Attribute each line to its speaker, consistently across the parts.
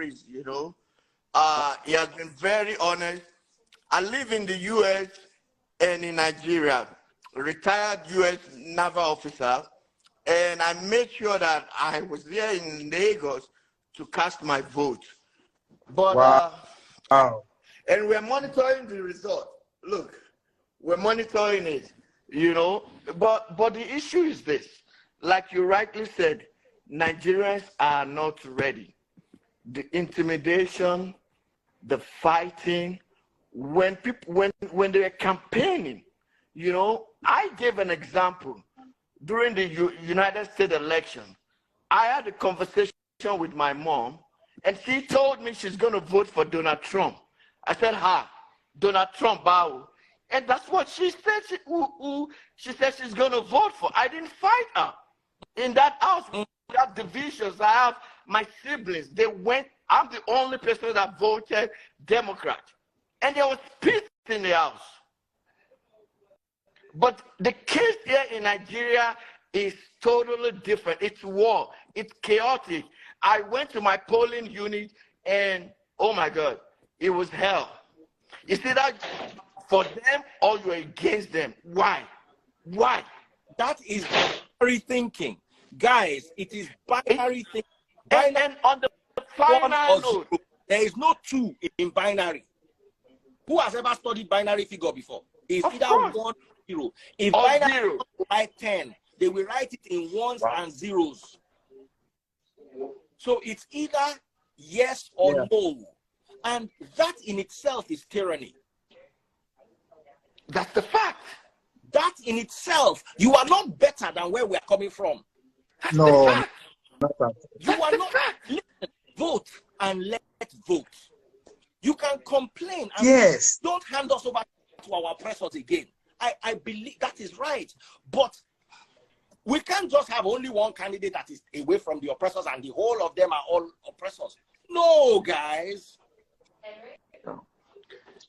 Speaker 1: priest, you know. He has been very honest. I live in the U.S. and in Nigeria, retired U.S. naval officer, and I made sure that I was there in Lagos to cast my vote. But
Speaker 2: wow.
Speaker 1: And we're monitoring the result. Look, we're monitoring it, you know. But the issue is this: like you rightly said, Nigerians are not ready. The intimidation, the fighting, when they were campaigning, you know, I gave an example during the United States election. I had a conversation with my mom, and she told me she's going to vote for Donald Trump. I said, Donald Trump, bow. And that's what she said. She said she's going to vote for. I didn't fight her. In that house, we have divisions. I have my siblings. They went. I'm the only person that voted Democrat. And there was peace in the house. But the case here in Nigeria is totally different. It's war. It's chaotic. I went to my polling unit and, oh my God, it was hell. You see that for them or you're against them. Why? Why?
Speaker 3: That is binary thinking. Guys, it is binary thinking.
Speaker 1: And on the final note,
Speaker 3: there is no two in binary. Who has ever studied binary figure before? It's either 1 or 0. If
Speaker 1: or
Speaker 3: binary
Speaker 1: 0.
Speaker 3: write 10, they will write it in ones and zeros. So it's either yes or no. And that in itself is tyranny.
Speaker 1: That's the fact.
Speaker 3: That in itself, you are not better than where we are coming from.
Speaker 1: That's
Speaker 2: No,
Speaker 1: the fact.
Speaker 2: not that.
Speaker 3: You are not. Listen, vote and let vote. You can complain and
Speaker 2: Yes.
Speaker 3: don't hand us over to our oppressors again. I believe that is right. But we can't just have only one candidate that is away from the oppressors and the whole of them are all oppressors. No, guys.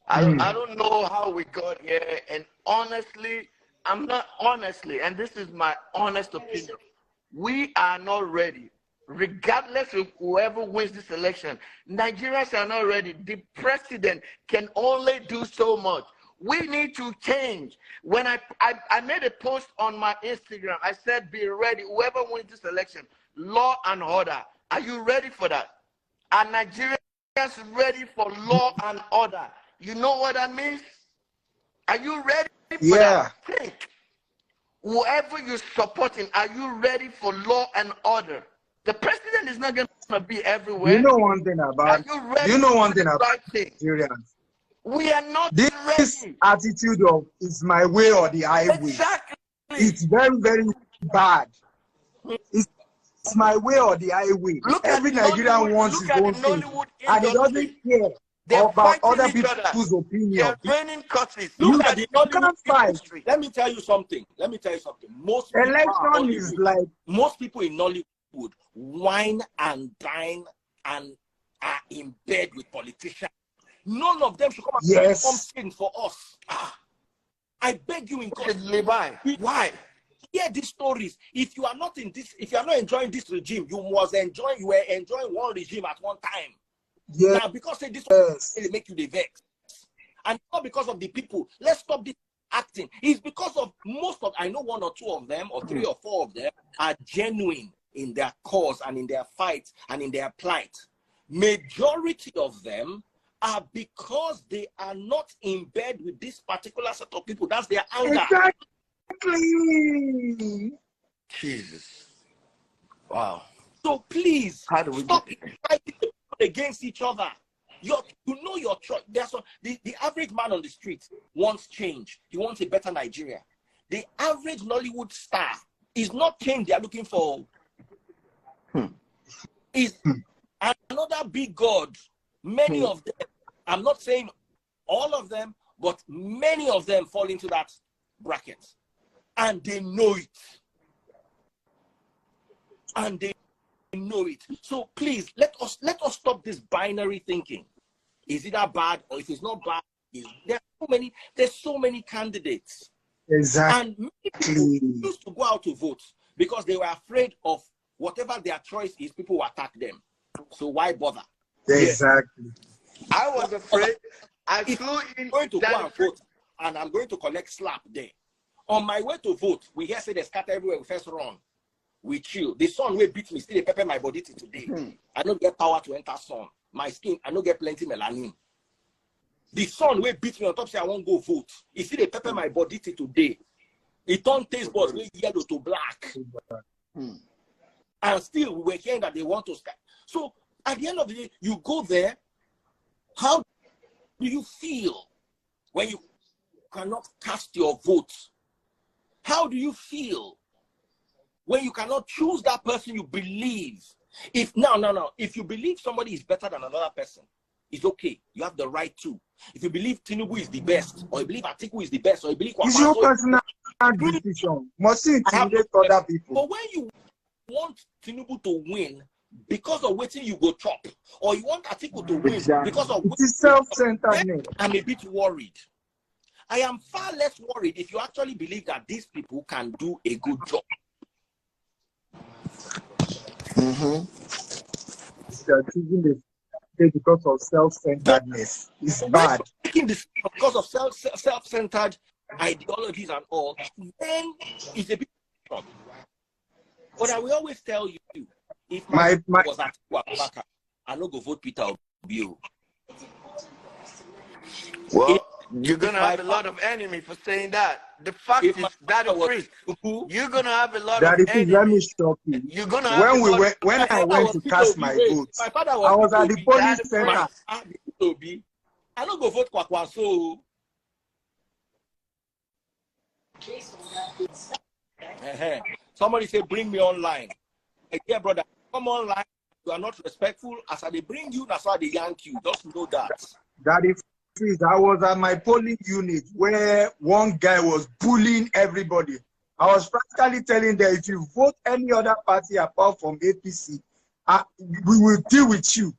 Speaker 1: I don't know how we got here, and honestly, I'm not honestly, and this is my honest opinion. We are not ready. Regardless of whoever wins this election, Nigerians are not ready. The president can only do so much. We need to change. When I made a post on my Instagram, I said, be ready. Whoever wins this election, law and order. Are you ready for that? Are Nigerians ready for law and order? You know what that means? Are you ready for that? Think. Whoever you're supporting, are you ready for law and order? The president is not going to be everywhere.
Speaker 2: You know one thing about Nigerians.
Speaker 1: We are not
Speaker 2: this
Speaker 1: ready.
Speaker 2: Attitude of it's my way or the highway.
Speaker 1: Exactly.
Speaker 2: It's very, very bad. It's my way or the highway. Every Nigerian wants his own thing, and he doesn't care about other people's opinion.
Speaker 1: Training courses.
Speaker 3: Look at the
Speaker 2: can't fight.
Speaker 3: Let me tell you something. Most
Speaker 2: election is like
Speaker 3: most people in Nollywood wine and dine and are in bed with politicians. None of them should come and do something for us. I beg you in God.
Speaker 1: Why?
Speaker 3: Hear these stories. If you are not in this, if you are not enjoying this regime, you were enjoying one regime at one time.
Speaker 2: Yeah.
Speaker 3: Now, because this will make you the vex. And not because of the people. Let's stop this acting. It's because of I know 1 or 2 of them, or 3 or 4 of them, are genuine in their cause and in their fight and in their plight. Majority of them are because they are not in bed with this particular set of people. That's their anger.
Speaker 2: Exactly.
Speaker 1: Jesus. Wow.
Speaker 3: So please, stop fighting against each other. You know your choice. The average man on the street wants change. He wants a better Nigeria. The average Nollywood star is not change they are looking for. Is another big God. Many of them, I'm not saying all of them, but many of them fall into that bracket. And they know it. And they know it. So please, let us stop this binary thinking. Is it that bad, or if it's not bad? There's so many candidates.
Speaker 2: Exactly.
Speaker 3: And many people used to go out to vote because they were afraid of whatever their choice is, people will attack them. So why bother?
Speaker 2: Exactly.
Speaker 1: I was afraid. I flew in.
Speaker 3: I'm going to go and vote, and I'm going to collect slap there. On my way to vote, we hear say they scatter everywhere. We first run. We chill. The sun will beat me. Still they pepper my body till today. I don't get power to enter sun. My skin, I don't get plenty melanin. The sun will beat me on top. Say I won't go vote. You see they pepper my body till today. It don't taste buds with yellow to black. And still we were hearing that they want to scatter. So at the end of the day, you go there. How do you feel when you cannot cast your vote? How do you feel when you cannot choose that person you believe? If you believe somebody is better than another person, it's okay. You have the right to. If you believe Tinubu is the best, or you believe Atiku is the best, or you believe
Speaker 2: it's your personal decision. Must intimidate other people.
Speaker 3: But when you want Tinubu to win because of waiting you go chop, or you want Atiku to win because of
Speaker 2: it is self-centeredness.
Speaker 3: I'm a bit worried. I am far less worried if you actually believe that these people can do a good job.
Speaker 2: They're choosing the because of self-centeredness. It's bad.
Speaker 3: Taking this because of self-centered ideologies and all, then it's a bit wrong. But I will always tell you, if my was at Wabaka, I no go vote Peter Obi.
Speaker 1: Well, you're gonna have a lot of enemy for saying that. The fact is that you're gonna have a lot of enemy.
Speaker 2: Let me stop you.
Speaker 1: You're gonna have
Speaker 2: when I went to cast my vote, I was at the polling center.
Speaker 3: I don't go vote Kwakwaso. Somebody say, bring me online. Yeah, brother, come online. You are not respectful. As they bring you, that's why they yank you. Just know that.
Speaker 2: That is, I was at my polling unit where one guy was bullying everybody. I was practically telling them, if you vote any other party apart from APC, we will deal with you.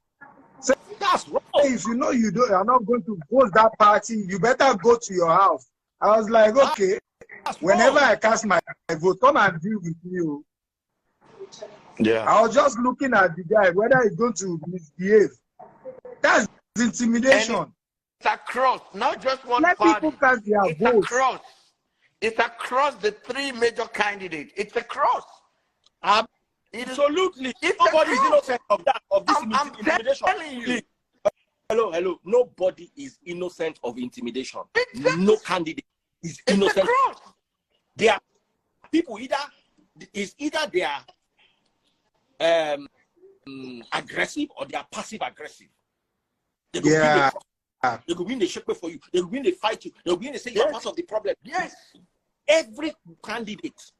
Speaker 2: So
Speaker 3: that's wrong.
Speaker 2: If you know you are not going to vote that party, you better go to your house. I was like, okay, whenever I cast my vote, come and deal with me.
Speaker 1: Yeah.
Speaker 2: I was just looking at the guy, whether he's going to misbehave. That's intimidation.
Speaker 1: It's across, not just one
Speaker 2: Let
Speaker 1: party.
Speaker 2: People cast their votes.
Speaker 1: Across. It's across the three major candidates. It's across.
Speaker 3: Absolutely. If nobody is innocent of that, of this intimidation.
Speaker 1: Telling you.
Speaker 3: Hello. Nobody is innocent of intimidation.
Speaker 1: Exactly.
Speaker 3: No candidate is innocent. They are people either they are aggressive or they are passive aggressive. They could win the shape for you. They could win the fight you. They could win the say you're part of the problem.
Speaker 1: Yes.
Speaker 3: Every candidate.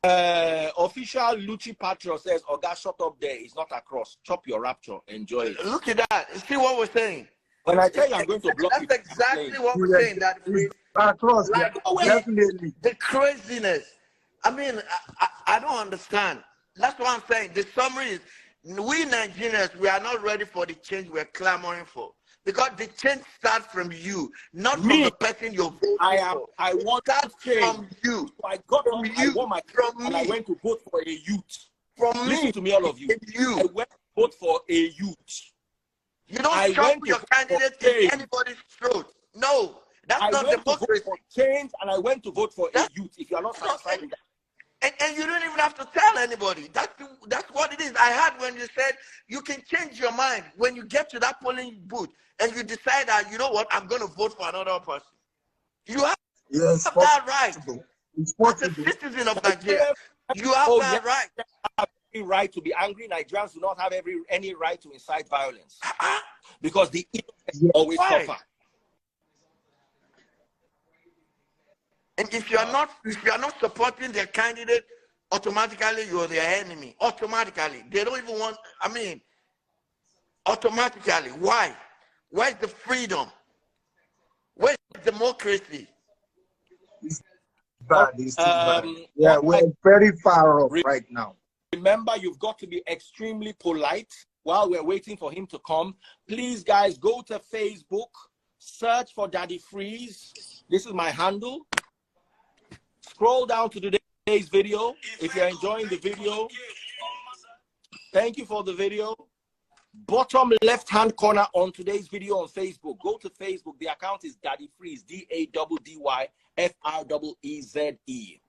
Speaker 3: Official Lucci Patro says, Oga, shut up there. It's not across. Chop your rapture. Enjoy it.
Speaker 1: Look at that. See what we're saying?
Speaker 3: When I tell you I'm going to block you.
Speaker 1: That's exactly what we're saying. That
Speaker 2: across,
Speaker 1: like,
Speaker 2: definitely.
Speaker 1: The craziness. I mean, I don't understand. That's what I'm saying. The summary is, we Nigerians, we are not ready for the change we're clamoring for. Because the change starts from you, not from the person you're voting for.
Speaker 3: I want that change
Speaker 1: from you.
Speaker 3: So I got from you. I want my
Speaker 1: from
Speaker 3: and
Speaker 1: me.
Speaker 3: I went to vote for a youth.
Speaker 1: From
Speaker 3: Listen to me, all of you.
Speaker 1: You.
Speaker 3: I went to vote for a youth.
Speaker 1: You don't shove your candidate in anybody's throat. No, that's not democracy.
Speaker 3: For change, and I went to vote for a youth. If you are not satisfied with that.
Speaker 1: And you don't even have to tell anybody. That's what it is. I heard when you said you can change your mind when you get to that polling booth and you decide that, you know what, I'm going to vote for another person. You have that right.
Speaker 2: It's
Speaker 1: as a citizen of Nigeria. You have that right.
Speaker 3: You have every right to be angry. Nigerians do not have any right to incite violence. Because the innocent always suffer.
Speaker 1: And if you are not supporting their candidate, automatically you're their enemy. Automatically. They don't even want, automatically. Why? Where's the freedom? Where's democracy?
Speaker 2: It's bad. It's bad. Yeah, we're very far off right now.
Speaker 3: Remember, you've got to be extremely polite while we're waiting for him to come. Please, guys, go to Facebook, search for Daddy Freeze. This is my handle. Scroll down to today today's video. If you're enjoying the video, thank you for the video. Bottom left-hand corner on today's video on Facebook. Go to Facebook. The account is Daddy Freeze, DADDYFREEZE.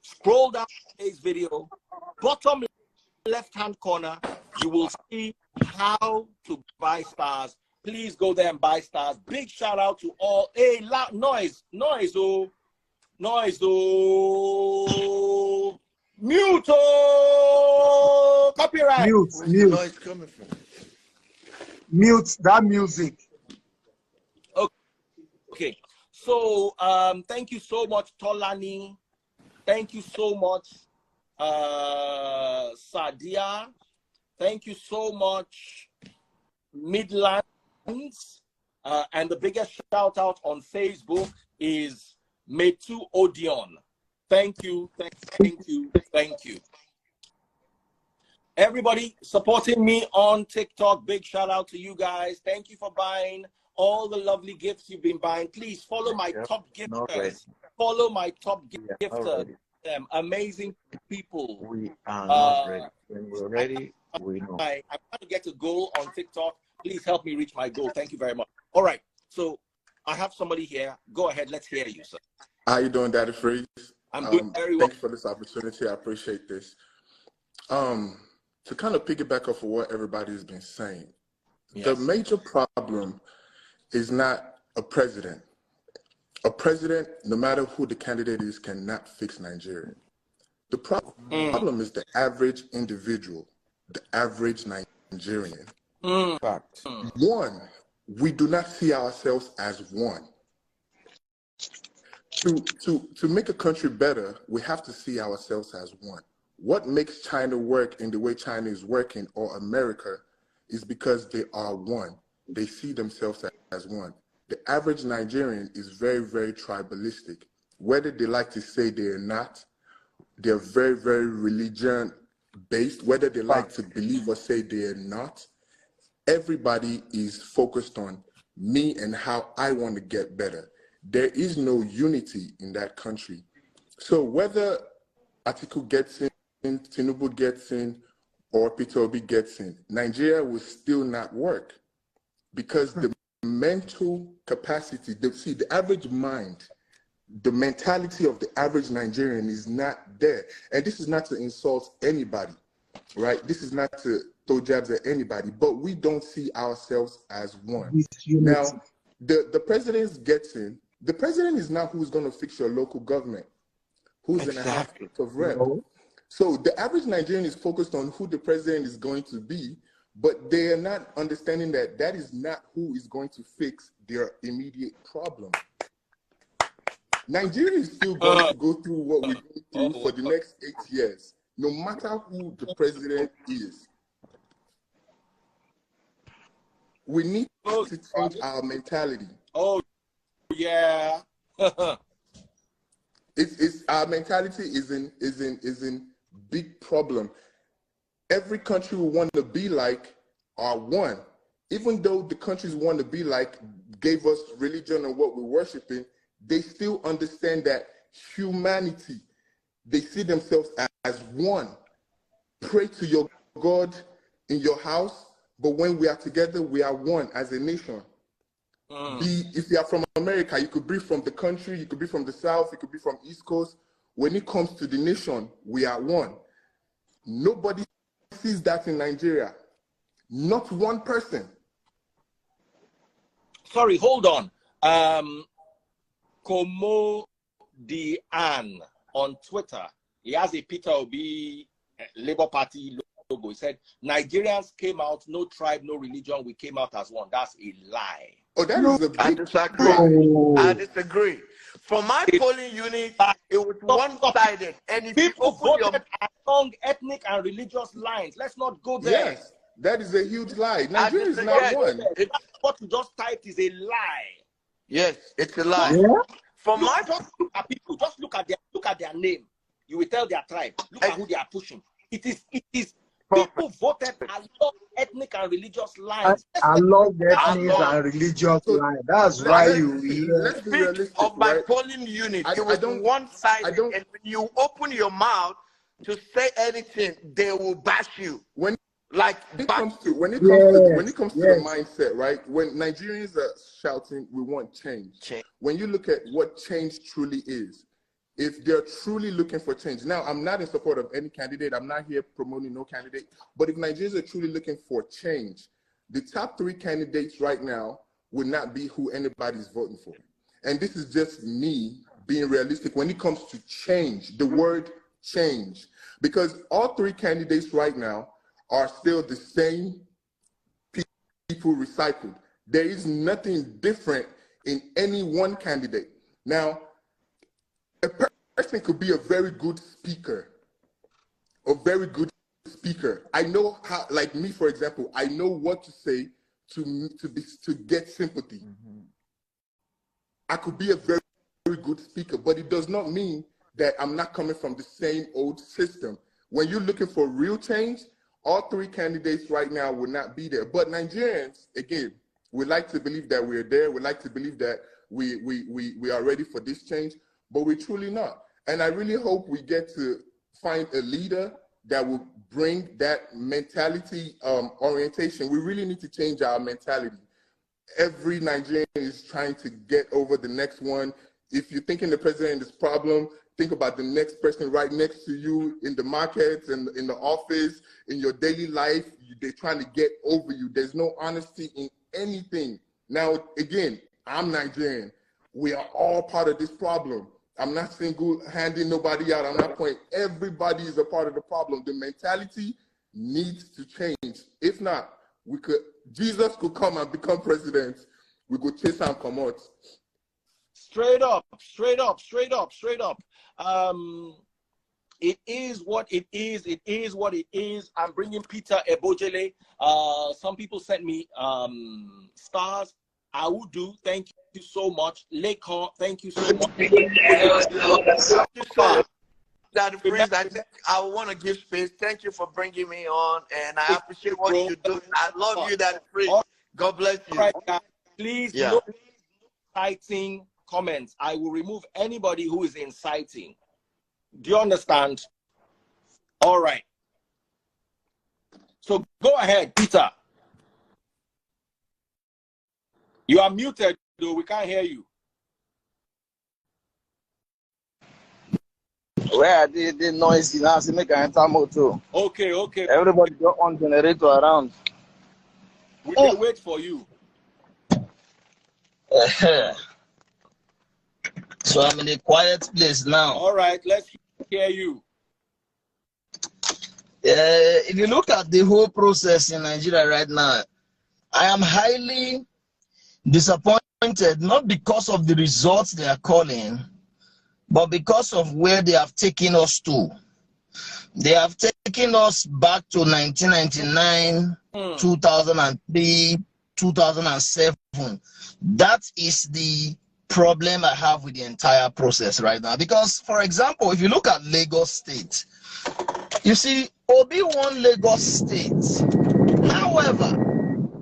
Speaker 3: Scroll down today's video. Bottom left-hand corner, you will see how to buy stars. Please go there and buy stars. Big shout out to all. Hey, loud noise, oh, mute, oh, copyright.
Speaker 2: Mute.
Speaker 1: Noise coming from?
Speaker 2: Mute that music.
Speaker 3: Okay. So thank you so much, Tolani. Thank you so much, Sadia. Thank you so much, Midlands. And the biggest shout out on Facebook is Metu Odion. Thank you. Everybody supporting me on TikTok, big shout out to you guys. Thank you for buying all the lovely gifts you've been buying. Please follow my top gifters. Follow my top gifters. Amazing people.
Speaker 1: We are not ready. When we're ready, we know.
Speaker 3: I'm trying to get a goal on TikTok. Please help me reach my goal. Thank you very much. All right. So I have somebody here. Go ahead. Let's hear you, sir.
Speaker 4: How you doing, Daddy Freeze?
Speaker 3: I'm doing very well.
Speaker 4: Thank you for this opportunity. I appreciate this. To kind of piggyback off of what everybody's been saying, yes. The major problem is not a president. A president, no matter who the candidate is, cannot fix Nigeria. The problem is the average individual, the average Nigerian.
Speaker 1: Fact.
Speaker 4: One, we do not see ourselves as one. To make a country better, we have to see ourselves as one. What makes China work in the way China is working, or America, is because they are one. They see themselves as one. The average Nigerian is very, very tribalistic. Whether they like to say they're not, they're very, very religion-based. Whether they like to believe or say they're not, everybody is focused on me and how I want to get better. There is no unity in that country. So whether Atiku gets in, Tinubu gets in, or Peter Obi gets in, Nigeria will still not work because the mental capacity, the average mind, the mentality of the average Nigerian is not there. And this is not to insult anybody, right? This is not to throw jabs at anybody, but we don't see ourselves as one. Now, the president gets in. The president is not who's going to fix your local government, who's in a House of Rep. So the average Nigerian is focused on who the president is going to be, but they are not understanding that that is not who is going to fix their immediate problem. Nigeria is still going to go through what we go through for the next 8 years, no matter who the president is. We need to change our mentality.
Speaker 3: Oh, yeah.
Speaker 4: It's our mentality is in big problem. Every country we want to be like are one. Even though the countries we want to be like gave us religion and what we're worshiping, they still understand that humanity, they see themselves as one. Pray to your God in your house, but when we are together, we are one as a nation. If you are from America, you could be from the country, you could be from the South, you could be from East Coast. When it comes to the nation, we are one. Nobody sees that in Nigeria. Not one person.
Speaker 3: Sorry, hold on. Komo Dian on Twitter, he has a Peter Obi Labour Party logo. He said, Nigerians came out, no tribe, no religion. We came out as one. That's a lie.
Speaker 4: Oh, that is a big
Speaker 1: I disagree. I disagree. From my polling unit, it was one-sided. And if
Speaker 3: people voted along ethnic and religious lines, let's not go there.
Speaker 4: Yes, that is a huge lie. Nigeria is not one.
Speaker 3: What you just typed is a lie.
Speaker 1: Yes, it's a lie.
Speaker 2: Yeah?
Speaker 3: Just look at people. Just look at their name. You will tell their tribe. Look at who they are pushing. It is people voted along ethnic and and religious lines.
Speaker 2: I love ethnic and religious lines. That's why
Speaker 1: let's be realistic, of my polling unit. It was one-sided, and when you open your mouth to say anything, they will bash you. When it comes to the mindset, right? When Nigerians are shouting, "We want change." When you look at what change truly is, if they're truly looking for change. Now, I'm not in support of any candidate. I'm not here promoting no candidate. But if Nigerians are truly looking for change, the top 3 candidates right now would not be who anybody's voting for. And this is just me being realistic when it comes to change, the word change. Because all 3 candidates right now are still the same people recycled. There is nothing different in any one candidate. Now, a person could be a very good speaker, I know how, like me, for example, I know what to say to get sympathy. Mm-hmm. I could be a very, very good speaker, but it does not mean that I'm not coming from the same old system. When you're looking for real change, all 3 candidates right now will not be there. But Nigerians, again, we like to believe that we're there. We like to believe that we are ready for this change, but we're truly not. And I really hope we get to find a leader that will bring that mentality orientation. We really need to change our mentality. Every Nigerian is trying to get over the next one. If you're thinking the president is problem, think about the next person right next to you in the markets, in the office, in your daily life. They're trying to get over you. There's no honesty in anything. Now, again, I'm Nigerian. We are all part of this problem. I'm not single-handing nobody out. I'm not pointing. Everybody is a part of the problem. The mentality needs to change. If not, Jesus could come and become president. We could chase and come out.
Speaker 3: Straight up. It is what it is. It is what it is. I'm bringing Peter Ebojele. Some people sent me stars. I will do. Thank you so much. Lekon, thank you so much.
Speaker 1: I want to give space. Thank you for bringing me on, and I appreciate what you do. I love you, that Prince. God bless you.
Speaker 3: Right, please, no inciting comments. I will remove anybody who is inciting. Do you understand? All right. So go ahead, Peter. You are muted, though. We can't hear you.
Speaker 5: Where are the noisy now? See, make an enter motor.
Speaker 3: Okay.
Speaker 5: Everybody got on generator around.
Speaker 3: We can wait for you.
Speaker 5: So I'm in a quiet place now.
Speaker 3: All right, let's hear you.
Speaker 5: If you look at the whole process in Nigeria right now, I am highly disappointed, not because of the results they are calling, but because of where they have taken us to. They have taken us back to 1999, 2003, 2007. That is the problem I have with the entire process right now. Because, for example, if you look at Lagos State, you see, Obi won Lagos State. However,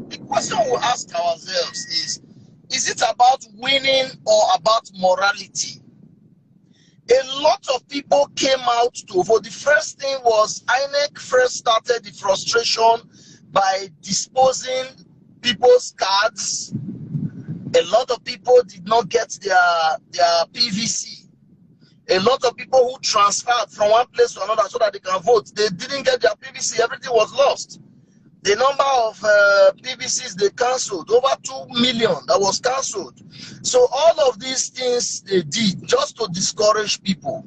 Speaker 5: the question we ask ourselves is it about winning or about morality? A lot of people came out to vote. The first thing was INEC first started the frustration by disposing people's cards. A lot of people did not get their PVC. A lot of people who transferred from one place to another so that they can vote, they didn't get their PVC. Everything was lost. The number of PVCs they cancelled, over 2 million that was cancelled. So all of these things they did just to discourage people.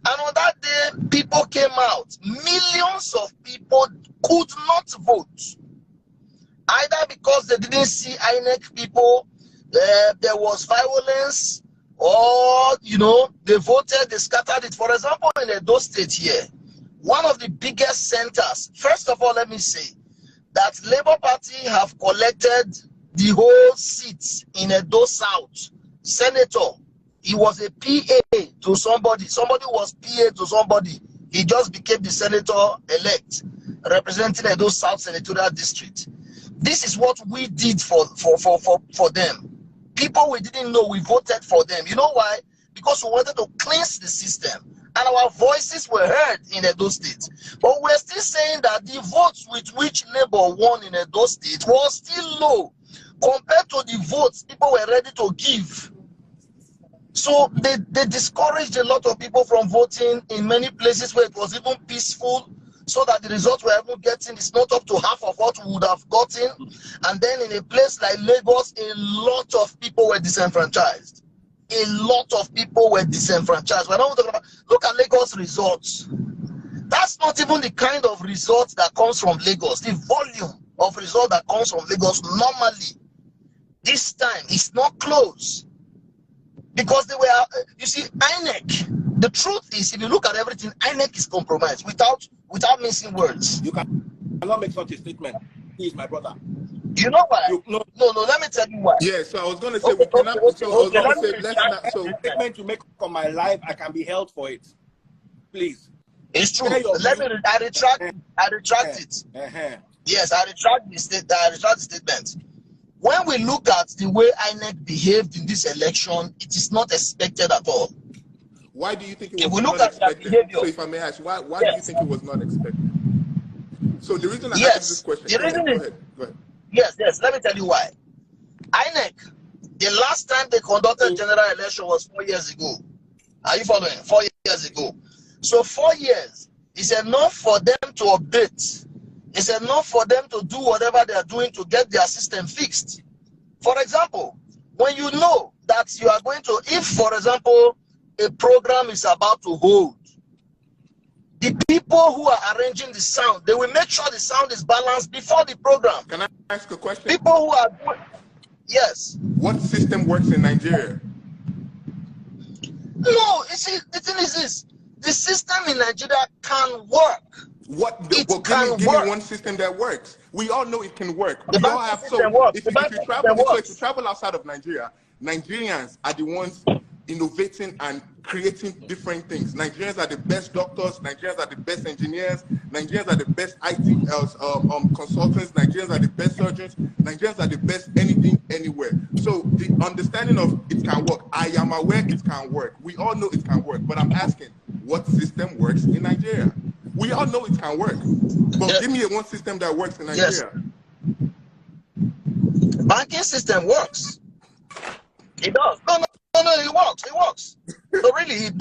Speaker 5: And on that day, people came out. Millions of people could not vote. Either because they didn't see INEC people, there was violence, or, they voted, they scattered it. For example, in Edo State here, one of the biggest centers, first of all, let me say, that Labour Party have collected the whole seats in Edo South. Senator, he was a PA to somebody. Somebody was PA to somebody. He just became the senator-elect representing Edo South Senatorial District. This is what we did for them. People we didn't know, we voted for them. You know why? Because we wanted to cleanse the system, and our voices were heard in Edo State. But we're still saying that the votes with which Labour won in Edo State was still low compared to the votes people were ready to give. So they discouraged a lot of people from voting in many places where it was even peaceful, so that the results we're even getting is not up to half of what we would have gotten. And then in a place like Lagos, a lot of people were disenfranchised. A lot of people were disenfranchised. We're not talking about, look at Lagos results. That's not even the kind of results that comes from Lagos. The volume of result that comes from Lagos normally, this time, is not close. Because they were, you see, INEC, the truth is, if you look at everything, INEC is compromised without missing words.
Speaker 3: You cannot make such a statement. He is my brother.
Speaker 5: You know why? No, let me tell you why.
Speaker 4: Yeah, so I was going to say, we cannot, let's not, so.
Speaker 3: Statement you make on my life, I can be held for it. Please.
Speaker 5: It's true. I retract it. Yes, I retract the statement. When we look at the way INEC behaved in this election, it is not expected at all.
Speaker 4: Why do you think it was not expected? So if I may ask, why do you think it was not expected? So the reason I asked this question, go ahead.
Speaker 5: Yes, let me tell you why. INEC, the last time they conducted general election was 4 years ago. Are you following? 4 years ago. So 4 years is enough for them to update. It's enough for them to do whatever they are doing to get their system fixed. For example, when you know that you are going to, if, for example, a program is about to hold, the people who are arranging the sound, they will make sure the sound is balanced before the program.
Speaker 4: Can I ask a question?
Speaker 5: People who are doing, yes.
Speaker 4: What system works in Nigeria?
Speaker 5: No, you see, the thing is this. The system in Nigeria can work.
Speaker 4: Give me one system that works. We all know it can work. We all have if you travel outside of Nigeria, Nigerians are the ones innovating and creating different things. Nigerians are the best doctors. Nigerians are the best engineers. Nigerians are the best IT consultants. Nigerians are the best surgeons. Nigerians are the best anything, anywhere. So the understanding of it can work. I am aware it can work. We all know it can work. But I'm asking, what system works in Nigeria? We all know it can work. But give me one system that works in Nigeria.
Speaker 5: Yes. Banking system works. It does. No, it works. It works. So really, it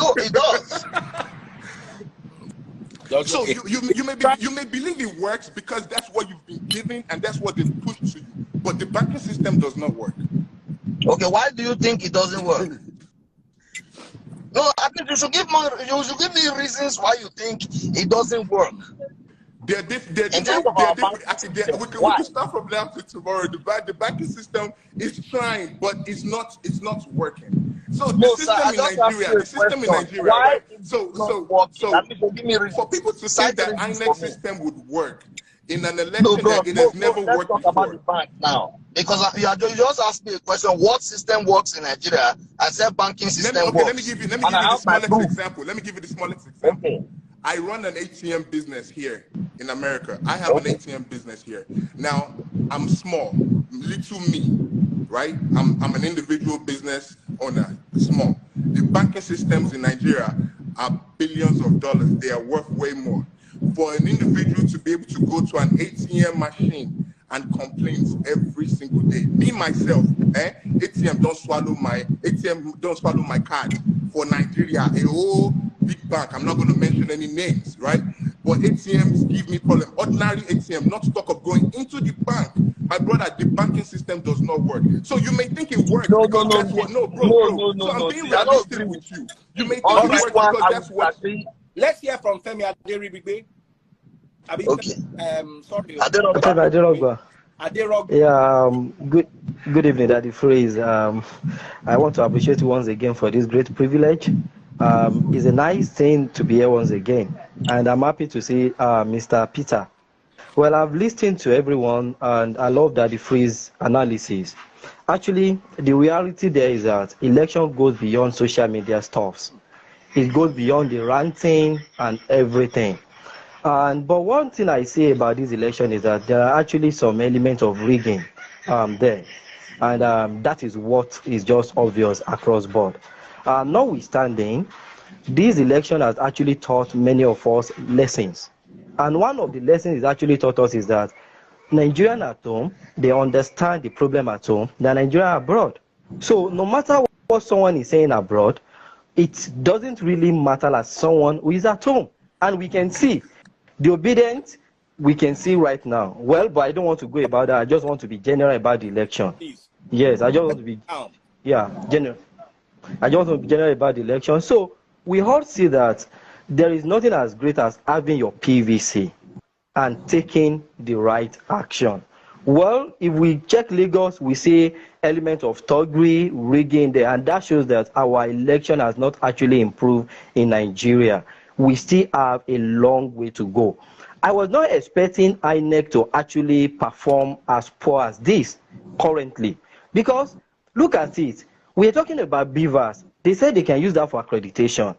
Speaker 5: does.
Speaker 4: So you may believe it works because that's what you've been given and that's what they push to you. But the banking system does not work.
Speaker 5: Okay, why do you think it doesn't work? No, I think you should give me reasons why you think it doesn't work.
Speaker 4: They're different. We can start from now to tomorrow. The banking system is trying, but it's not working. So the system in Nigeria, right? So for people to say that INEC system would work in an election that it has never worked before.
Speaker 5: Let's talk about the bank now, because you just asked me a question: what system works in Nigeria? I said banking system works.
Speaker 4: Let me give you the smallest example. Okay. I run an ATM business here in America. I have an ATM business here. Now, I'm small, little me, right? I'm an individual business owner, small. The banking systems in Nigeria are billions of dollars. They are worth way more. For an individual to be able to go to an ATM machine and complain every single day. Me, myself, ATM don't swallow my card. For Nigeria, a whole big bank, I'm not going to mention any names, right? But ATMs give me problem. Ordinary ATM, not to talk of going into the bank. My brother, the banking system does not work. So you may think it works.
Speaker 5: No,
Speaker 4: bro. So I'm being realistic with you. You may think it works because that's what.
Speaker 3: Let's hear from Femi Aderibigbe.
Speaker 5: Okay.
Speaker 3: Sorry.
Speaker 6: Aderogba. Yeah. Good evening, Daddy Freeze. I want to appreciate you once again for this great privilege. It's a nice thing to be here once again, and I'm happy to see Mr. Peter. Well, I've listened to everyone, and I love Daddy Freeze analysis. Actually, the reality there is that election goes beyond social media stuffs. It goes beyond the ranting and everything. But one thing I say about this election is that there are actually some elements of rigging there. And that is what is just obvious across board. Notwithstanding, this election has actually taught many of us lessons. And one of the lessons it actually taught us is that Nigerians at home, they understand the problem at home than Nigerians abroad. So no matter what someone is saying abroad, it doesn't really matter as someone who is at home. And we can see the obedient, we can see right now. Well, but I don't want to go about that. I just want to be general about the election.
Speaker 3: Please.
Speaker 6: Yes, I just want to be, general. I just want to be general about the election. So we all see that there is nothing as great as having your PVC and taking the right action. Well, if we check Lagos, we see elements of thuggery, rigging there, and that shows that our election has not actually improved in Nigeria. We still have a long way to go. I was not expecting INEC to actually perform as poor as this currently, because look at it. We are talking about beavers. They said they can use that for accreditation.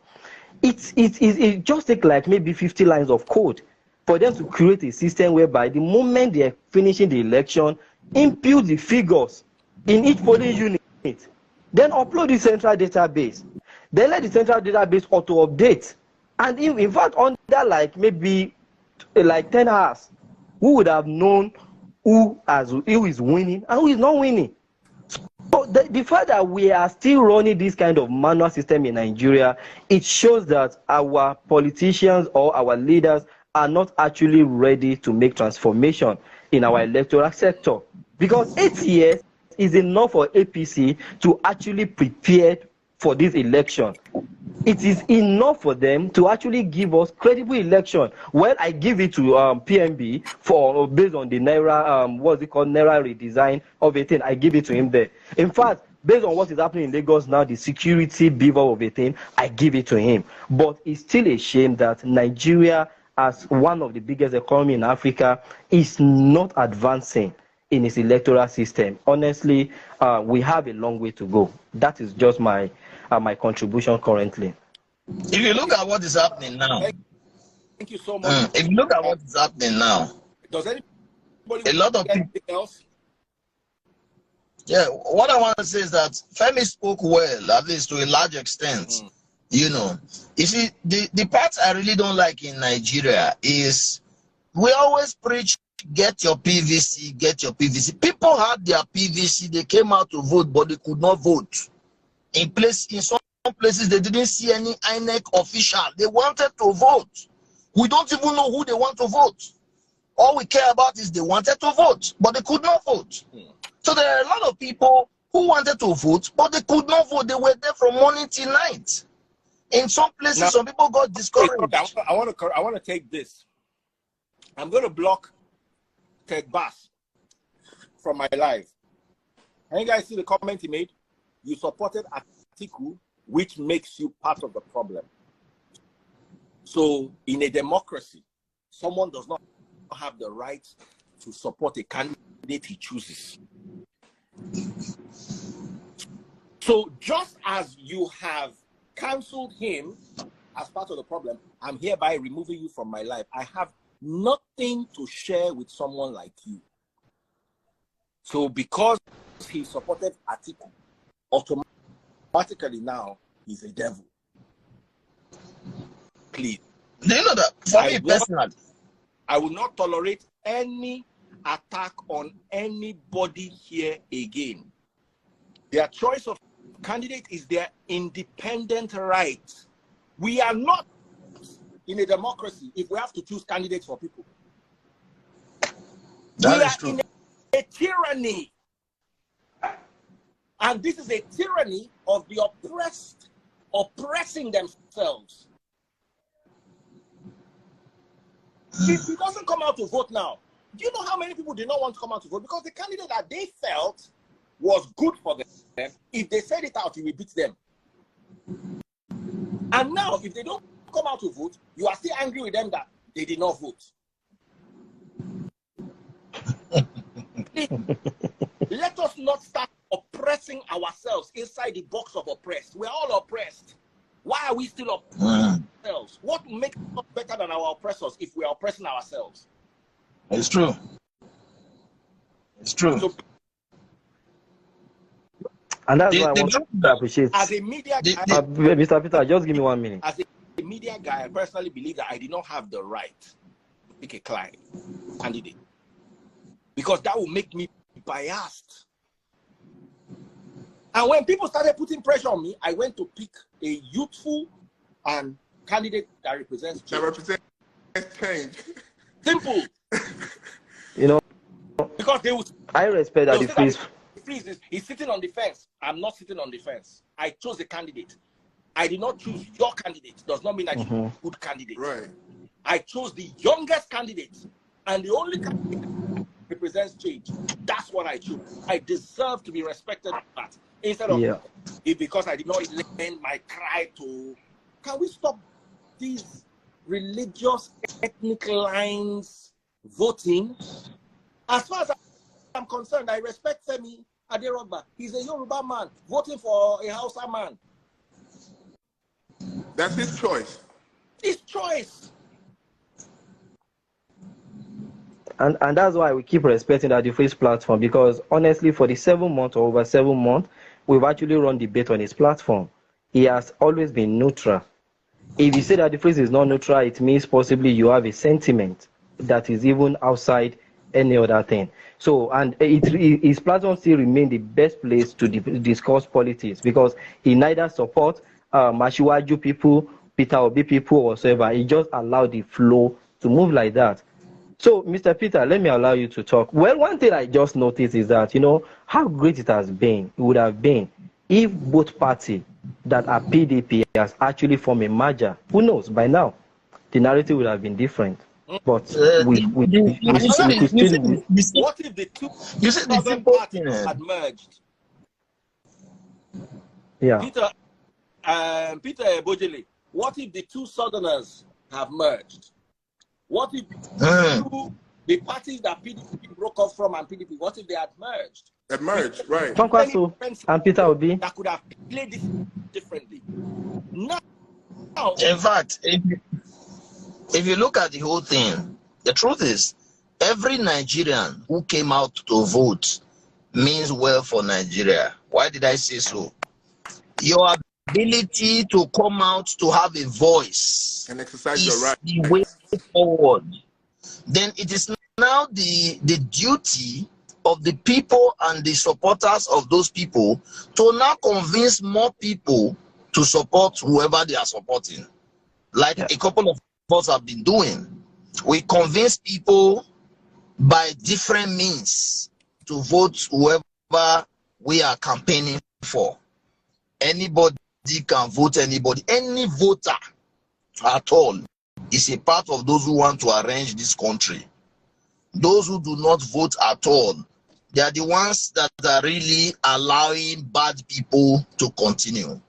Speaker 6: It just takes like maybe 50 lines of code for them to create a system whereby the moment they are finishing the election, impute the figures in each polling unit, then upload the central database. Then let the central database auto-update. And in fact, under like maybe like 10 hours, who would have known who is winning and who is not winning? So the fact that we are still running this kind of manual system in Nigeria, it shows that our politicians or our leaders are not actually ready to make transformation in our electoral sector. Because 8 years is enough for APC to actually prepare for this election. It is enough for them to actually give us credible election. Well, I give it to PMB for based on the Naira, what's it called, Naira redesign of 18. I give it to him there. In fact, based on what is happening in Lagos now, the security beaver of 18, I give it to him. But it's still a shame that Nigeria, as one of the biggest economy in Africa, is not advancing in its electoral system. Honestly, we have a long way to go. That is just my contribution currently.
Speaker 5: If you look at what is happening now,
Speaker 3: thank you so much.
Speaker 5: If you look at what is happening now,
Speaker 3: does anybody
Speaker 5: a lot of people
Speaker 3: else?
Speaker 5: Yeah, what I want to say is that Femi spoke well, at least to a large extent. You know, you see, the part I really don't like in Nigeria is we always preach, get your PVC, get your PVC. People had their PVC, they came out to vote, but they could not vote. In some places, they didn't see any INEC official. They wanted to vote. We don't even know who they want to vote. All we care about is they wanted to vote, but they could not vote. So there are a lot of people who wanted to vote, but they could not vote. They were there from morning till night. In some places, now, some people got discouraged.
Speaker 3: I want to take this. I'm going to block Ted Bass from my life. Can you guys see the comment he made? You supported Atiku, which makes you part of the problem. So in a democracy, someone does not have the right to support a candidate he chooses. So just as you have cancelled him as part of the problem, I'm hereby removing you from my life. I have nothing to share with someone like you. So because he supported Atiku, automatically now he's a devil. Please.
Speaker 5: Do you know that for me personally,
Speaker 3: I will not tolerate any attack on anybody here again. Their choice of candidate is their independent right. We are not in a democracy if we have to choose candidates for people.
Speaker 5: That is true.
Speaker 3: In a tyranny. And this is a tyranny of the oppressed, oppressing themselves. If he doesn't come out to vote now, do you know how many people did not want to come out to vote? Because the candidate that they felt was good for them, if they said it out, he will beat them. And now, if they don't come out to vote, you are still angry with them that they did not vote. Let us not start oppressing ourselves inside the box of oppressed. We're all oppressed. Why are we still oppressed? ourselves. What makes us better than our oppressors if we are oppressing ourselves?
Speaker 5: It's true. It's true. So,
Speaker 6: and that's why I want to appreciate.
Speaker 3: As a media guy,
Speaker 6: Mr. Peter, just give me 1 minute.
Speaker 3: As a media guy, I personally believe that I did not have the right to pick a candidate, because that will make me biased. And when people started putting pressure on me, I went to pick a youthful and candidate that represents change.
Speaker 4: That represents change.
Speaker 3: Simple.
Speaker 6: You know,
Speaker 3: because they would.
Speaker 6: I respect that the freeze.
Speaker 3: He's sitting on the fence. I'm not sitting on the fence. I chose a candidate. I did not choose your candidate. Does not mean that you're a good candidate.
Speaker 4: Right.
Speaker 3: I chose the youngest candidate, and the only candidate that represents change. That's what I chose. I deserve to be respected for that. Instead of it because I did not lend my cry to. Can we stop these religious, ethnic lines voting? As far as I'm concerned, I respect Femi Aderogba. He's a Yoruba man voting for a Hausa man.
Speaker 4: That's his choice.
Speaker 3: His choice.
Speaker 6: And that's why we keep respecting that the Freeze platform, because honestly, for the 7 months or over 7 months, we've actually run debate on his platform. He has always been neutral. If you say that the Freeze is not neutral, it means possibly you have a sentiment that is even outside any other thing. So, and his platform still remains the best place to discuss politics, because he neither supports Mashiwaju people, Peter Obi people, or whatsoever. He just allowed the flow to move like that. So, Mr. Peter, let me allow you to talk. Well, one thing I just noticed is that, you know, how great it would have been if both parties that are PDP has actually formed a merger. Who knows? By now, the narrative would have been different. But what
Speaker 3: if the two southern parties had merged?
Speaker 6: Yeah.
Speaker 3: Peter Bojele, what if the two southerners have merged? What if the parties that PDP broke off from and PDP, what if they had merged?
Speaker 4: They merged, right.
Speaker 6: Kwankwaso and Peter Obi.
Speaker 3: That could have played this differently. Now,
Speaker 5: in fact, if you look at the whole thing, the truth is, every Nigerian who came out to vote means well for Nigeria. Why did I say so? Your ability to come out to have a voice
Speaker 4: and exercise your right.
Speaker 5: The way forward. Then it is now the duty of the people and the supporters of those people to now convince more people to support whoever they are supporting. Like a couple of us have been doing. We convince people by different means to vote whoever we are campaigning for. Anybody can vote anybody. Any voter at all is a part of those who want to arrange this country. Those who do not vote at all, they are the ones that are really allowing bad people to continue.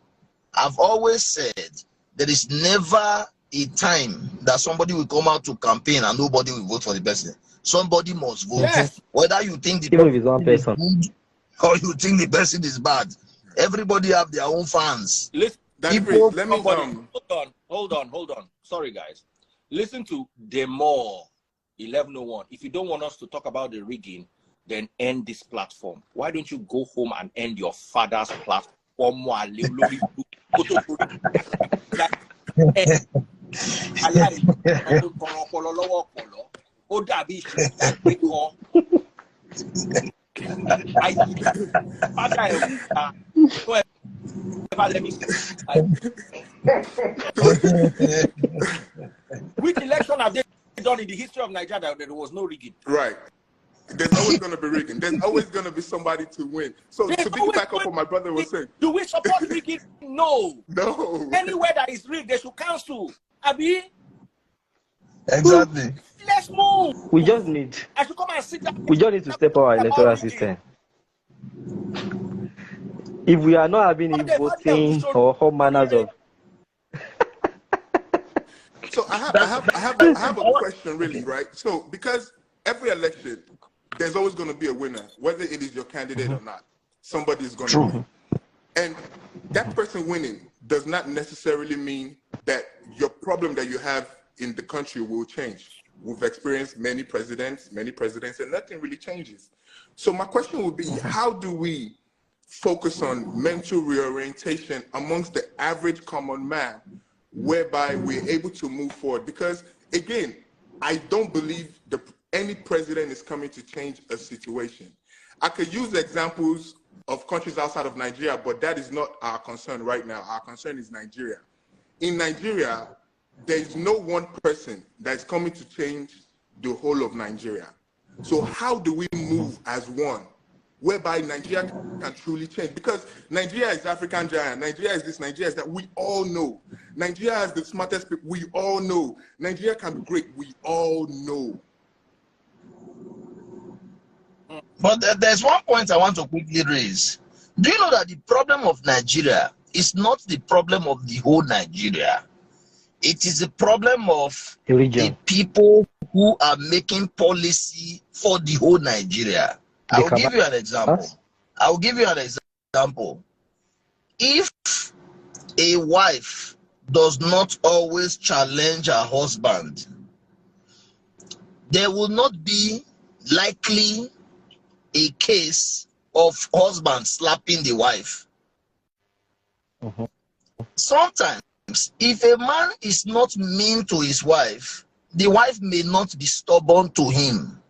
Speaker 5: I've always said there is never a time that somebody will come out to campaign and nobody will vote for the person. Somebody must vote.
Speaker 3: Yes.
Speaker 5: Whether you think the
Speaker 6: person is
Speaker 5: good or you think the person is bad. Everybody have their own fans.
Speaker 3: Listen,
Speaker 5: people,
Speaker 4: let me
Speaker 3: hold on. Sorry, guys. Listen to Demore 1101. If you don't want us to talk about the rigging, then end this platform. Why don't you go home and end your father's platform? Which election have they done in the history of Nigeria that there was no rigging?
Speaker 4: Right. There's always going to be rigging. There's always going to be somebody to win. So to piggyback up what my brother was saying.
Speaker 3: Do we support rigging? No.
Speaker 4: No.
Speaker 3: Anywhere that is rigged, they should cancel. Abi?
Speaker 5: Exactly.
Speaker 3: Let's move.
Speaker 6: We just need.
Speaker 3: I should come and sit down.
Speaker 6: We just need to step our electoral system. If we are not having voting or all manners of.
Speaker 4: So I have a question, really, right? So because every election, there's always going to be a winner, whether it is your candidate or not. Somebody is going to win. And that person winning does not necessarily mean that your problem that you have in the country will change. We've experienced many presidents, and nothing really changes. So my question would be, how do we focus on mental reorientation amongst the average common man, whereby we're able to move forward? Because again, I don't believe any president is coming to change a situation. I could use examples of countries outside of Nigeria, but that is not our concern right now. Our concern is Nigeria. In Nigeria, there is no one person that is coming to change the whole of Nigeria. So how do we move as one, whereby Nigeria can truly change? Because Nigeria is African giant. Nigeria is this, Nigeria is that. We all know. Nigeria has the smartest people. We all know. Nigeria can be great. We all know.
Speaker 5: But there's one point I want to quickly raise. Do you know that the problem of Nigeria is not the problem of the whole Nigeria? It is the problem of the people who are making policy for the whole Nigeria. I will give you an example. If a wife does not always challenge her husband, there will not be likely a case of husband slapping the wife. Sometimes, if a man is not mean to his wife, the wife may not be stubborn to him.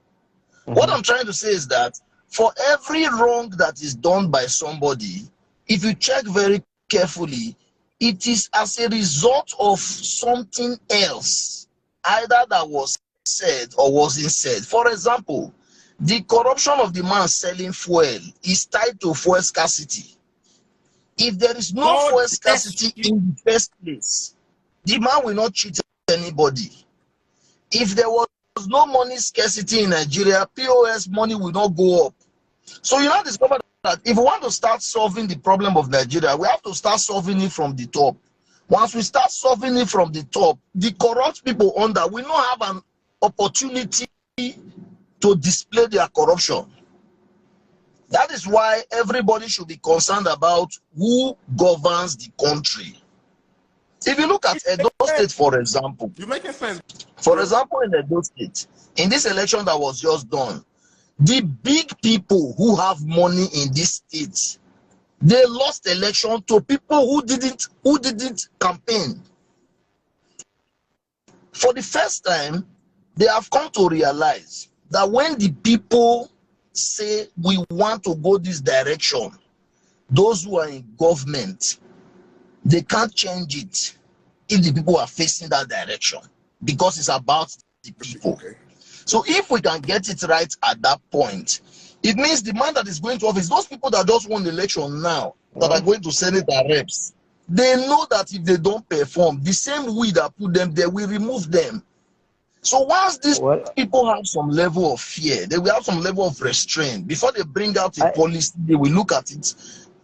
Speaker 5: What I'm trying to say is that for every wrong that is done by somebody, if you check very carefully, it is as a result of something else, either that was said or wasn't said. For example, the corruption of the man selling fuel is tied to fuel scarcity. If there is no fuel scarcity in the first place, the man will not cheat anybody. If there was no money scarcity in Nigeria, POS money will not go up. So you now discover that if we want to start solving the problem of Nigeria, we have to start solving it from the top. Once we start solving it from the top, the corrupt people under will not have an opportunity to display their corruption. That is why everybody should be concerned about who governs the country. If you look at Edo State, for example,
Speaker 4: you're making sense.
Speaker 5: For example, in Edo State, in this election that was just done, the big people who have money in this state, they lost election to people who didn't campaign. For the first time, they have come to realize that when the people say we want to go this direction, those who are in government, they can't change it if the people are facing that direction, because it's about the people. Okay. So if we can get it right at that point, it means the man that is going to office, those people that just won the election now, that are going to Senate and reps, they know that if they don't perform, the same we that put them there will remove them. So once these people have some level of fear, they will have some level of restraint. Before they bring out a policy, they will look at it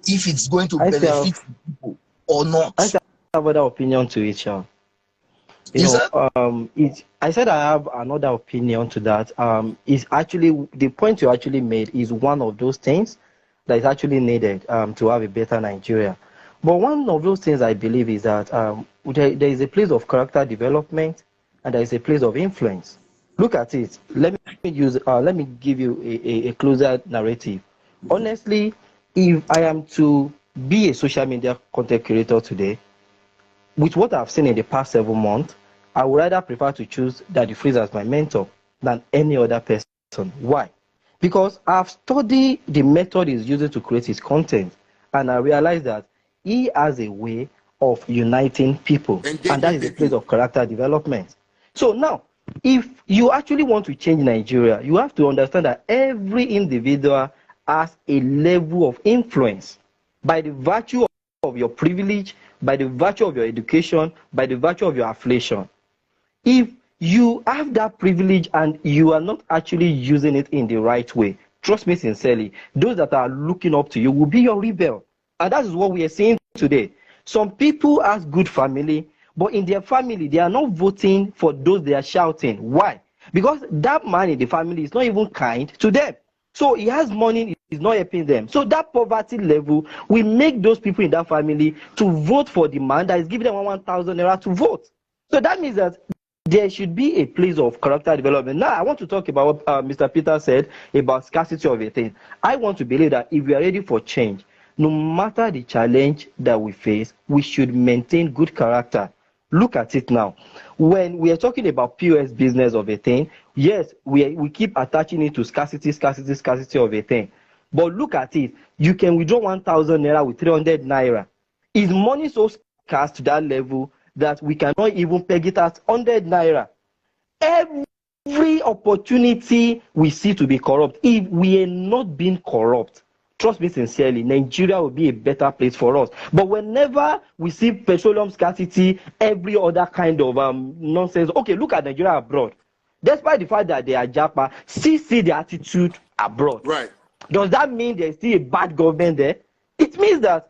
Speaker 5: if it's going to benefit people or not.
Speaker 6: I have another opinion to it, Sean. I said I have another opinion to that. Is actually the point you actually made is one of those things that is actually needed to have a better Nigeria. But one of those things I believe is that there is a place of character development and there is a place of influence. Look at it. Let me give you a closer narrative. Honestly, if I am to be a social media content creator today, with what I've seen in the past 7 months, I would rather prefer to choose Daddy Freeze as my mentor than any other person. Why? Because I've studied the method he's using to create his content, and I realized that he has a way of uniting people, and that is a place of character development. So now, if you actually want to change Nigeria, you have to understand that every individual has a level of influence by the virtue of your privilege, by the virtue of your education, by the virtue of your affiliation. If you have that privilege and you are not actually using it in the right way, trust me sincerely, those that are looking up to you will be your rebel. And that is what we are seeing today. Some people have good family, but in their family, they are not voting for those they are shouting. Why? Because that man in the family is not even kind to them. So he has money, he's not helping them. So that poverty level will make those people in that family to vote for the man that is giving them 1,000 naira to vote. So that means that there should be a place of character development. Now, I want to talk about what Mr. Peter said about scarcity of a thing. I want to believe that if we are ready for change, no matter the challenge that we face, we should maintain good character. Look at it now. When we are talking about POS business of a thing, yes, we keep attaching it to scarcity of a thing. But look at it. You can withdraw 1,000 naira with 300 naira. Is money so scarce to that level that we cannot even peg it at 100 naira? Every opportunity we see to be corrupt, if we are not being corrupt, trust me sincerely, Nigeria will be a better place for us. But whenever we see petroleum scarcity, every other kind of nonsense. Okay, look at Nigeria abroad. Despite the fact that they are Japa, still see the attitude abroad.
Speaker 4: Right.
Speaker 6: Does that mean there's still a bad government there? It means that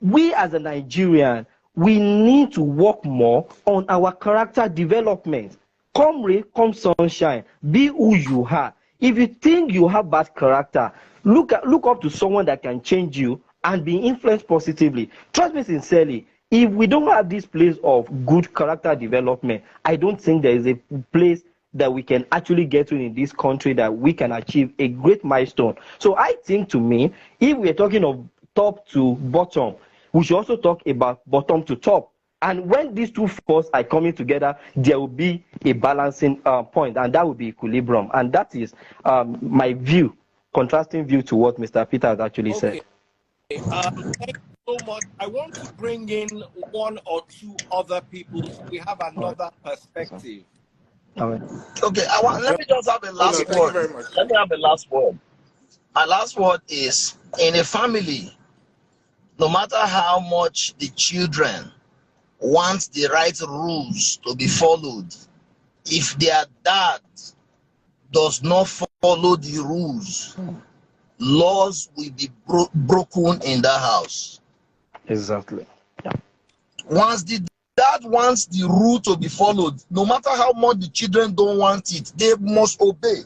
Speaker 6: we as a Nigerian, we need to work more on our character development. Come rain, come sunshine, be who you are. If you think you have bad character, look up to someone that can change you and be influenced positively. Trust me sincerely, if we don't have this place of good character development, I don't think there is a place that we can actually get to in this country that we can achieve a great milestone. So I think, to me, if we're talking of top to bottom, we should also talk about bottom to top. And when these two forces are coming together, there will be a balancing point, and that will be equilibrium. And that is my view, contrasting view to what Mr. Peter has actually said.
Speaker 3: Thank you so much. I want to bring in one or two other people. We have another perspective.
Speaker 6: Right.
Speaker 5: Okay, let me just have a last word. Let me have a last word. My last word is, in a family, no matter how much the children want the right rules to be followed, if their dad does not follow the rules, laws will be broken in that house.
Speaker 6: Exactly. Yeah.
Speaker 5: Once the dad wants the rule to be followed, no matter how much the children don't want it, they must obey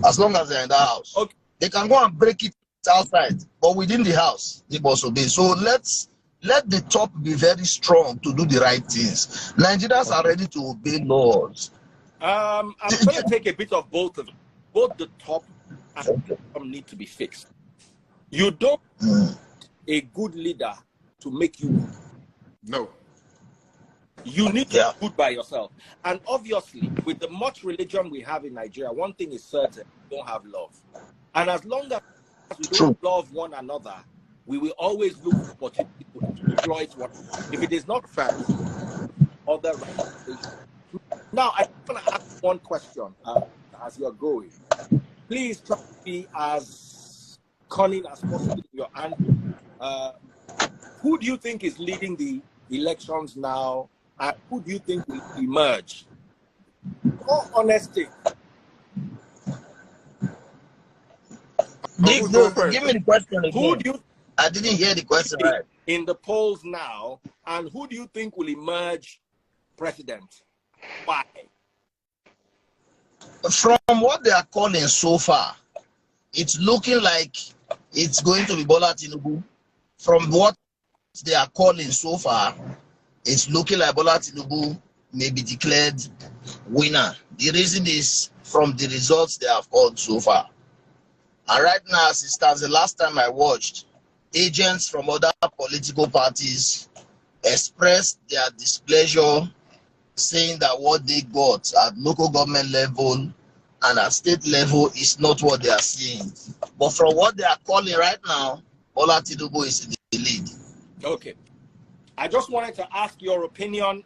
Speaker 5: as long as they're in the house.
Speaker 3: Okay.
Speaker 5: They can go and break it outside, but within the house, they must obey. So let the top be very strong to do the right things. Nigerians are ready to obey laws.
Speaker 3: I'm going to take a bit of both of them. Both the top and the bottom need to be fixed. You don't need a good leader to make you.
Speaker 4: No.
Speaker 3: You need to be good by yourself. And obviously, with the much religion we have in Nigeria, one thing is certain: we don't have love. And as long as we don't love one another, we will always look for opportunity to exploit one. If it is not fact, other ramifications. Now, I want to ask one question as you're going. Please try to be as cunning as possible in your answer. Who do you think is leading the elections now, and who do you think will emerge? More honesty.
Speaker 5: Give me the question again.
Speaker 3: Who do you?
Speaker 5: I didn't hear the question right.
Speaker 3: In the polls now, and who do you think will emerge president? Why?
Speaker 5: From what they are calling so far, it's looking like it's going to be Bola Tinubu. From what they are calling so far, it's looking like Bola Tinubu may be declared winner. The reason is from the results they have called so far. And right now, as it stands, the last time I watched, agents from other political parties expressed their displeasure, saying that what they got at local government level and at state level is not what they are seeing. But from what they are calling right now, Bola Tinubu is in the lead.
Speaker 3: Okay. I just wanted to ask your opinion.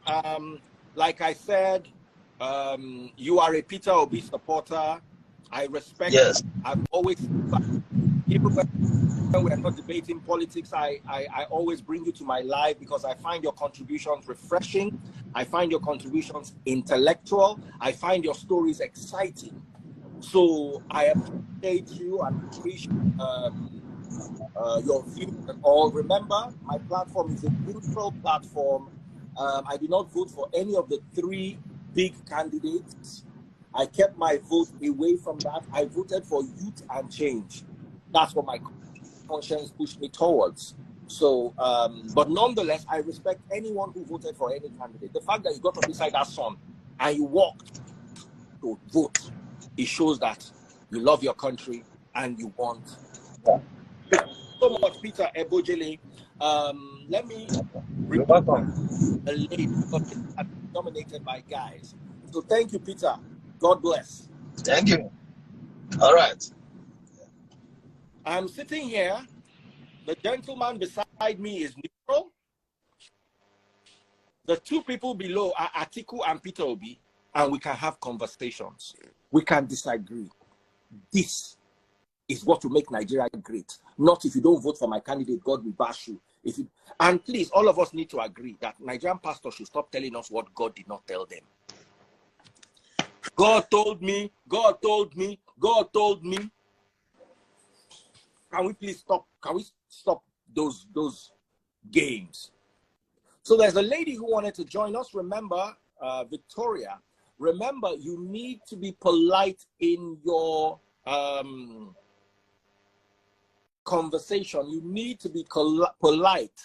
Speaker 3: Like I said, you are a Peter Obi supporter. I respect.
Speaker 5: Yes.
Speaker 3: I've always, even when we're not debating politics, I always bring you to my live because I find your contributions refreshing. I find your contributions intellectual. I find your stories exciting. So I appreciate you and appreciate your views and all. Remember, my platform is a neutral platform. I do not vote for any of the three big candidates. I kept my vote away from that. I voted for youth and change. That's what my conscience pushed me towards. So, but nonetheless, I respect anyone who voted for any candidate. The fact that you got up beside that son and you walked to vote, it shows that you love your country and you want. So much, Peter Ebojele. Let me a lady dominated by guys. So thank you, Peter. God bless.
Speaker 5: Thank you. All right.
Speaker 3: I'm sitting here. The gentleman beside me is neutral. The two people below are Atiku and Peter Obi, and we can have conversations. We can disagree. This is what will make Nigeria great. Not if you don't vote for my candidate, God will bash you. And please, all of us need to agree that Nigerian pastors should stop telling us what God did not tell them. God told me, God told me, God told me. Can we please stop? Can we stop those games? So there's a lady who wanted to join us. Remember, Victoria, remember, you need to be polite in your conversation. You need to be polite,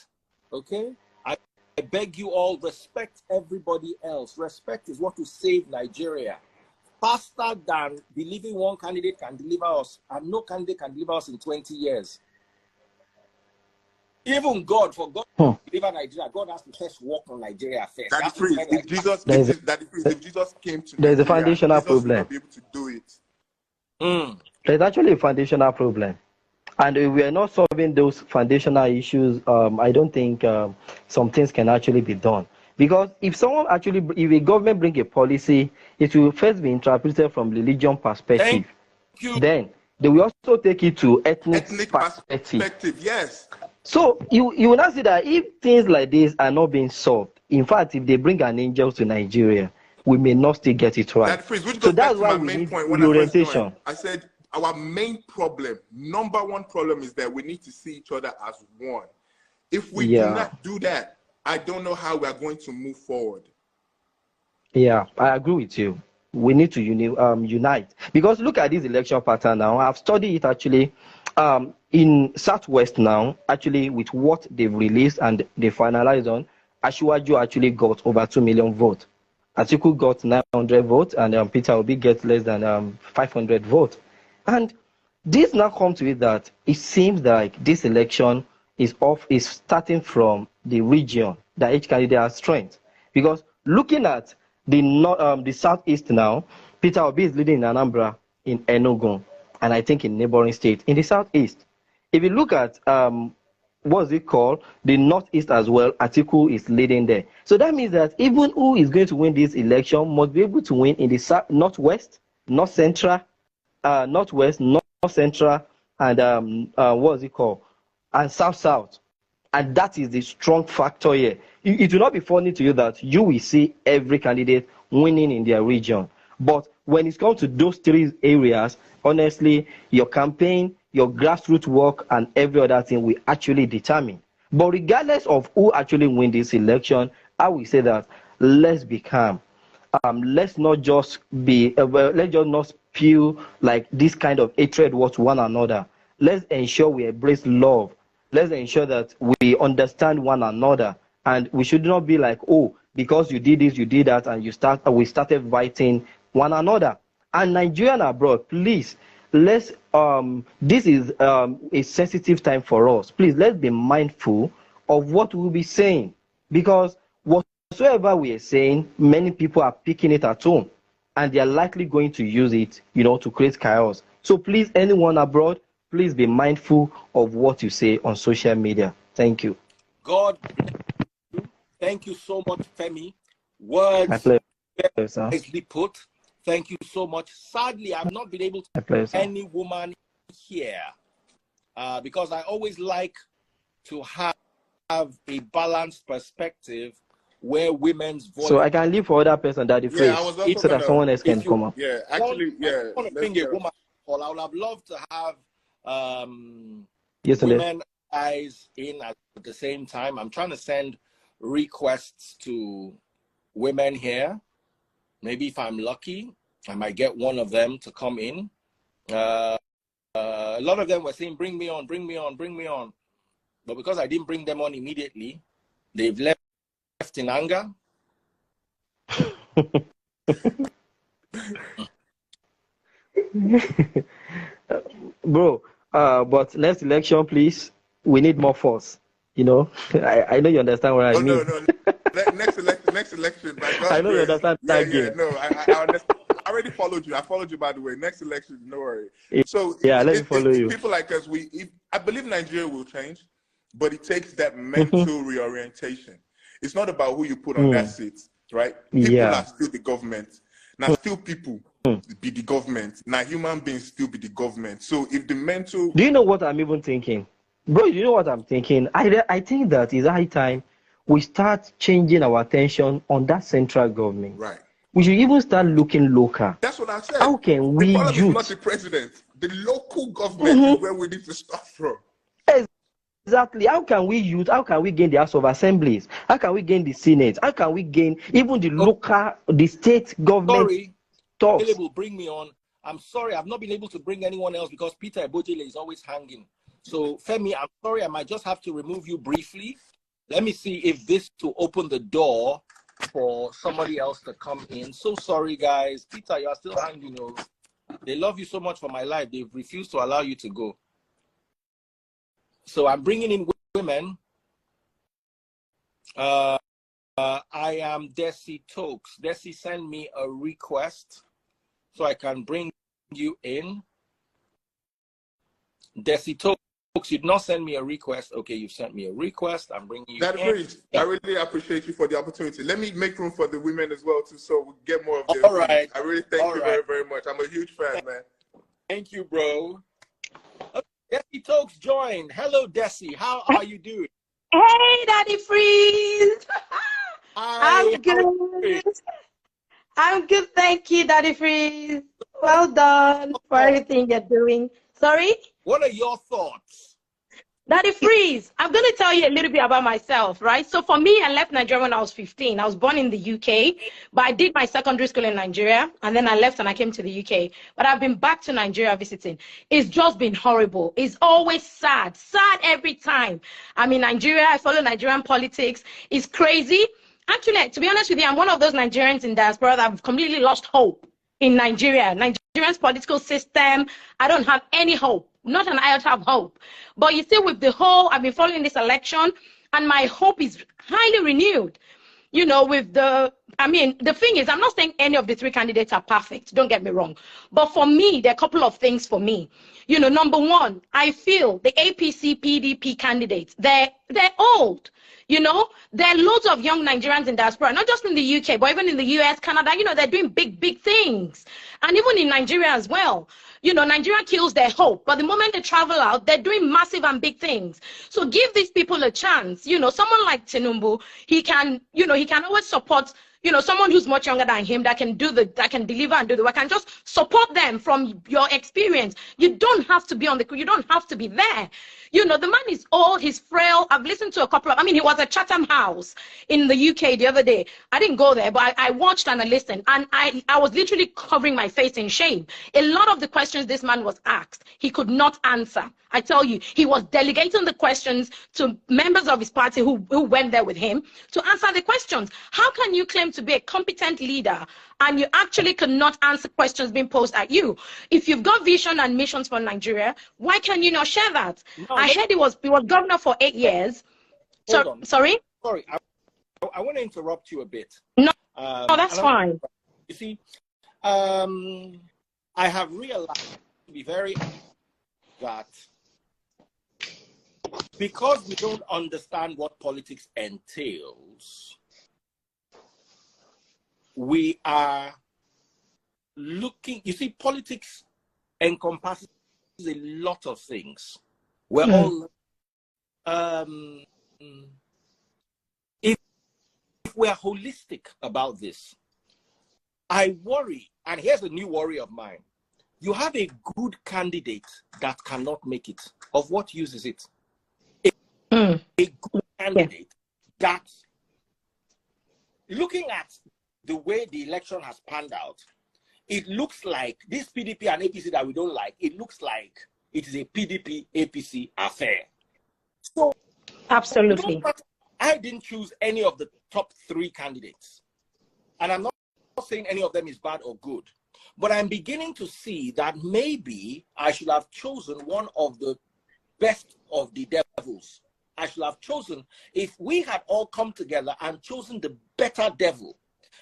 Speaker 3: okay? I beg you all, respect everybody else. Respect is what will save Nigeria. Faster than believing one candidate can deliver us, and no candidate can deliver us in 20 years. Even God, for God to deliver Nigeria, God has to first walk on Nigeria first.
Speaker 4: That is free. If Jesus came to
Speaker 6: there's
Speaker 4: Nigeria,
Speaker 6: a foundational
Speaker 4: Jesus
Speaker 6: problem.
Speaker 4: will not be able to do it.
Speaker 6: There's actually a foundational problem. And if we are not solving those foundational issues, I don't think some things can actually be done. Because if a government bring a policy, it will first be interpreted from religion perspective. Then they will also take it to ethnic perspective.
Speaker 4: Yes.
Speaker 6: So you will not see that if things like this are not being solved, in fact, if they bring an angel to Nigeria, we may not still get it right.
Speaker 4: So that's why we need reorientation. I said our main problem, number one problem, is that we need to see each other as one. If we do not do that, I don't know how we are going to move forward.
Speaker 6: Yeah, I agree with you. We need to unite. Because look at this election pattern now. I've studied it actually in Southwest now, actually with what they've released and they finalized on. Asiwaju actually got over 2 million votes. Atiku got 900 votes and Peter Obi gets less than 500 votes. And this now comes to it that it seems like this election is starting from the region that each candidate has strength. Because looking at the southeast now, Peter Obi is leading in Anambra, in Enugu, and I think in neighboring states in the southeast. If you look at what's it called, the northeast as well, Atiku is leading there. So that means that even who is going to win this election must be able to win in the northwest, north central, northwest, north central, and what's it called, and south. And that is the strong factor here. It will not be funny to you that you will see every candidate winning in their region. But when it comes to those three areas, honestly, your campaign, your grassroots work, and every other thing will actually determine. But regardless of who actually wins this election, I will say that let's be calm. Let's not just let's just not feel like this kind of hatred towards one another. Let's ensure we embrace love. Let's ensure that we understand one another, and we should not be like, oh, because you did this, you did that, and we started fighting one another. And Nigerian abroad, please, let's this is a sensitive time for us. Please, let's be mindful of what we'll be saying, because whatsoever we are saying, many people are picking it at home, and they are likely going to use it, to create chaos. So please, anyone abroad, please be mindful of what you say on social media. Thank you.
Speaker 3: God bless you. Thank you so much, Femi. Words nicely put. Thank you so much. Sadly, I've not been able to get any woman here because I always like to have a balanced perspective where women's voice.
Speaker 6: So I can leave for other person that so that someone else can come up.
Speaker 4: Yeah, actually,
Speaker 3: I want to bring a woman call. I would have loved to have women guys in at the same time. I'm trying to send requests to women here. Maybe if I'm lucky, I might get one of them to come in. A lot of them were saying, bring me on, bring me on, bring me on. But because I didn't bring them on immediately, they've left in anger.
Speaker 6: Bro, but next election, please, we need more force. You know, I know you understand what I mean.
Speaker 4: No. Next election, by God's
Speaker 6: I know you understand that game.
Speaker 4: No, I understand. I already followed you. I followed you, by the way. Next election, no worry. So
Speaker 6: yeah, let me follow you.
Speaker 4: People like us, I believe Nigeria will change, but it takes that mental reorientation. It's not about who you put on that seat, right? People are still the government. Now, still people be the government. Now, human beings still be the government. So if the mental...
Speaker 6: Do you know what I'm even thinking? Bro, you know what I'm thinking? I think that it's high time we start changing our attention on that central government.
Speaker 4: Right.
Speaker 6: We should even start looking local.
Speaker 4: That's what I said.
Speaker 6: How can we
Speaker 4: The problem is not the president. The local government is where we need to start from.
Speaker 6: Exactly. How can we gain the House of Assemblies? How can we gain the Senate? How can we gain even the local, the state government?
Speaker 3: Sorry, bring me on. I'm sorry, I've not been able to bring anyone else because Peter Ebojele is always hanging. So, Femi, I'm sorry, I might just have to remove you briefly. Let me see if this to open the door for somebody else to come in. So sorry, guys. Peter, you are still hanging. You know. They love you so much for my life. They've refused to allow you to go. So I'm bringing in women. I am Desi Tokes. Desi, send me a request so I can bring you in. Desi Tokes, you did not send me a request. Okay, you've sent me a request. I'm bringing you
Speaker 4: That
Speaker 3: in.
Speaker 4: I really appreciate you for the opportunity. Let me make room for the women as well, too, so we get more of them.
Speaker 3: All right.
Speaker 4: I really thank you very, very much. I'm a huge fan, man.
Speaker 3: Thank you, bro. Okay, Desi Tokes joined. Hello, Desi. How are you doing?
Speaker 7: Hey, Daddy Freeze. I'm good. I'm good, thank you, Daddy Freeze. Well done for everything you're doing. Sorry?
Speaker 3: What are your thoughts?
Speaker 7: Daddy Freeze, I'm going to tell you a little bit about myself, right? So for me, I left Nigeria when I was 15. I was born in the UK, but I did my secondary school in Nigeria, and then I left and I came to the UK. But I've been back to Nigeria visiting. It's just been horrible. It's always sad every time. I'm in Nigeria. I follow Nigerian politics. It's crazy. Actually, to be honest with you, I'm one of those Nigerians in diaspora that have completely lost hope in Nigeria. Nigeria's political system, I don't have any hope. Not an iota of hope. But you see, with the whole, I've been following this election, and my hope is highly renewed. You know, with the thing is, I'm not saying any of the three candidates are perfect. Don't get me wrong. But for me, there are a couple of things for me. You know, number one, I feel the APC, PDP candidates, they're old. You know, there are loads of young Nigerians in diaspora, not just in the UK, but even in the US, Canada, you know, they're doing big things. And even in Nigeria as well. You know, Nigeria kills their hope, but the moment they travel out, they're doing massive and big things. So give these people a chance. You know, someone like Tinubu, he can always support, you know, someone who's much younger than him that can deliver and do the work, and just support them from your experience. You don't have to be you don't have to be there. You know, the man is old, he's frail. I've listened to a couple of, he was at Chatham House in the UK the other day. I didn't go there, but I watched and I listened, and I was literally covering my face in shame. A lot of the questions this man was asked, he could not answer. I tell you, he was delegating the questions to members of his party who went there with him to answer the questions. How can you claim to be a competent leader and you actually cannot answer questions being posed at you? If you've got vision and missions for Nigeria, why can you not share that? No, I heard he was governor for 8 years. Sorry?
Speaker 3: Sorry, I want to interrupt you a bit.
Speaker 7: No, that's fine.
Speaker 3: You see, I have realized, to be very that because we don't understand what politics entails, we are looking, you see, politics encompasses a lot of things. We're all, if we're holistic about this, I worry, and here's a new worry of mine. You have a good candidate that cannot make it. Of what use is it? A good candidate that, looking at the way the election has panned out, it looks like this PDP and APC that we don't like, it looks like it is a PDP APC affair. So
Speaker 7: absolutely,
Speaker 3: I didn't choose any of the top 3 candidates. And I'm not saying any of them is bad or good, but I'm beginning to see that maybe I should have chosen one of the best of the devils. I should have chosen, if we had all come together and chosen the better devil,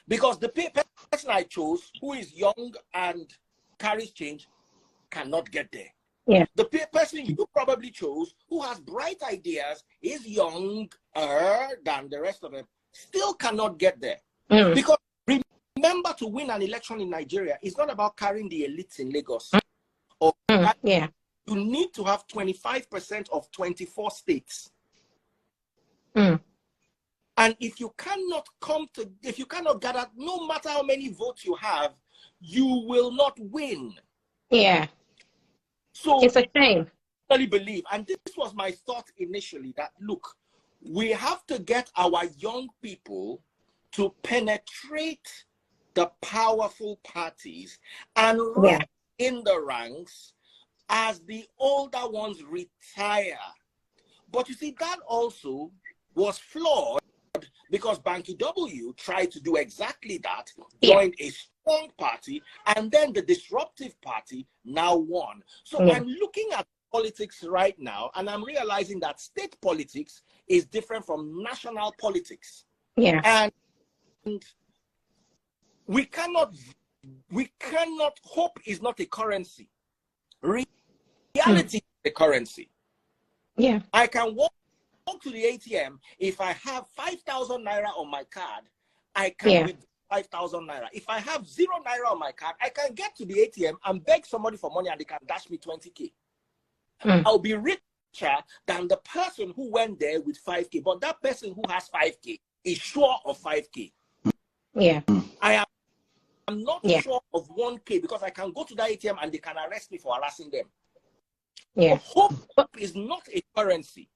Speaker 3: because the person I chose, who is young and carries change, cannot get there.
Speaker 7: Yeah.
Speaker 3: The person you probably chose, who has bright ideas, is younger than the rest of them, still cannot get there. Because remember, to win an election in Nigeria is not about carrying the elites in Lagos.
Speaker 7: Yeah.
Speaker 3: You need to have 25% of 24 states. And if you cannot gather, no matter how many votes you have, you will not win.
Speaker 7: Yeah.
Speaker 3: So
Speaker 7: it's a shame.
Speaker 3: I really believe, and this was my thought initially, that look, we have to get our young people to penetrate the powerful parties and rise in the ranks as the older ones retire. But you see, that also was flawed, because Banky W tried to do exactly that, joined a strong party, and then the disruptive party now won. So I'm looking at politics right now, and I'm realizing that state politics is different from national politics.
Speaker 7: Yeah.
Speaker 3: And we cannot, hope is not a currency. Reality is a currency.
Speaker 7: Yeah.
Speaker 3: I can walk to the ATM. If I have 5,000 naira on my card, I can withdraw 5,000 naira. If I have 0 naira on my card, I can get to the ATM and beg somebody for money and they can dash me 20K. I'll be richer than the person who went there with 5K. But that person who has 5K is sure of 5K.
Speaker 7: Yeah.
Speaker 3: I am not sure of 1K, because I can go to that ATM and they can arrest me for harassing them.
Speaker 7: Yeah.
Speaker 3: Hope is not a currency.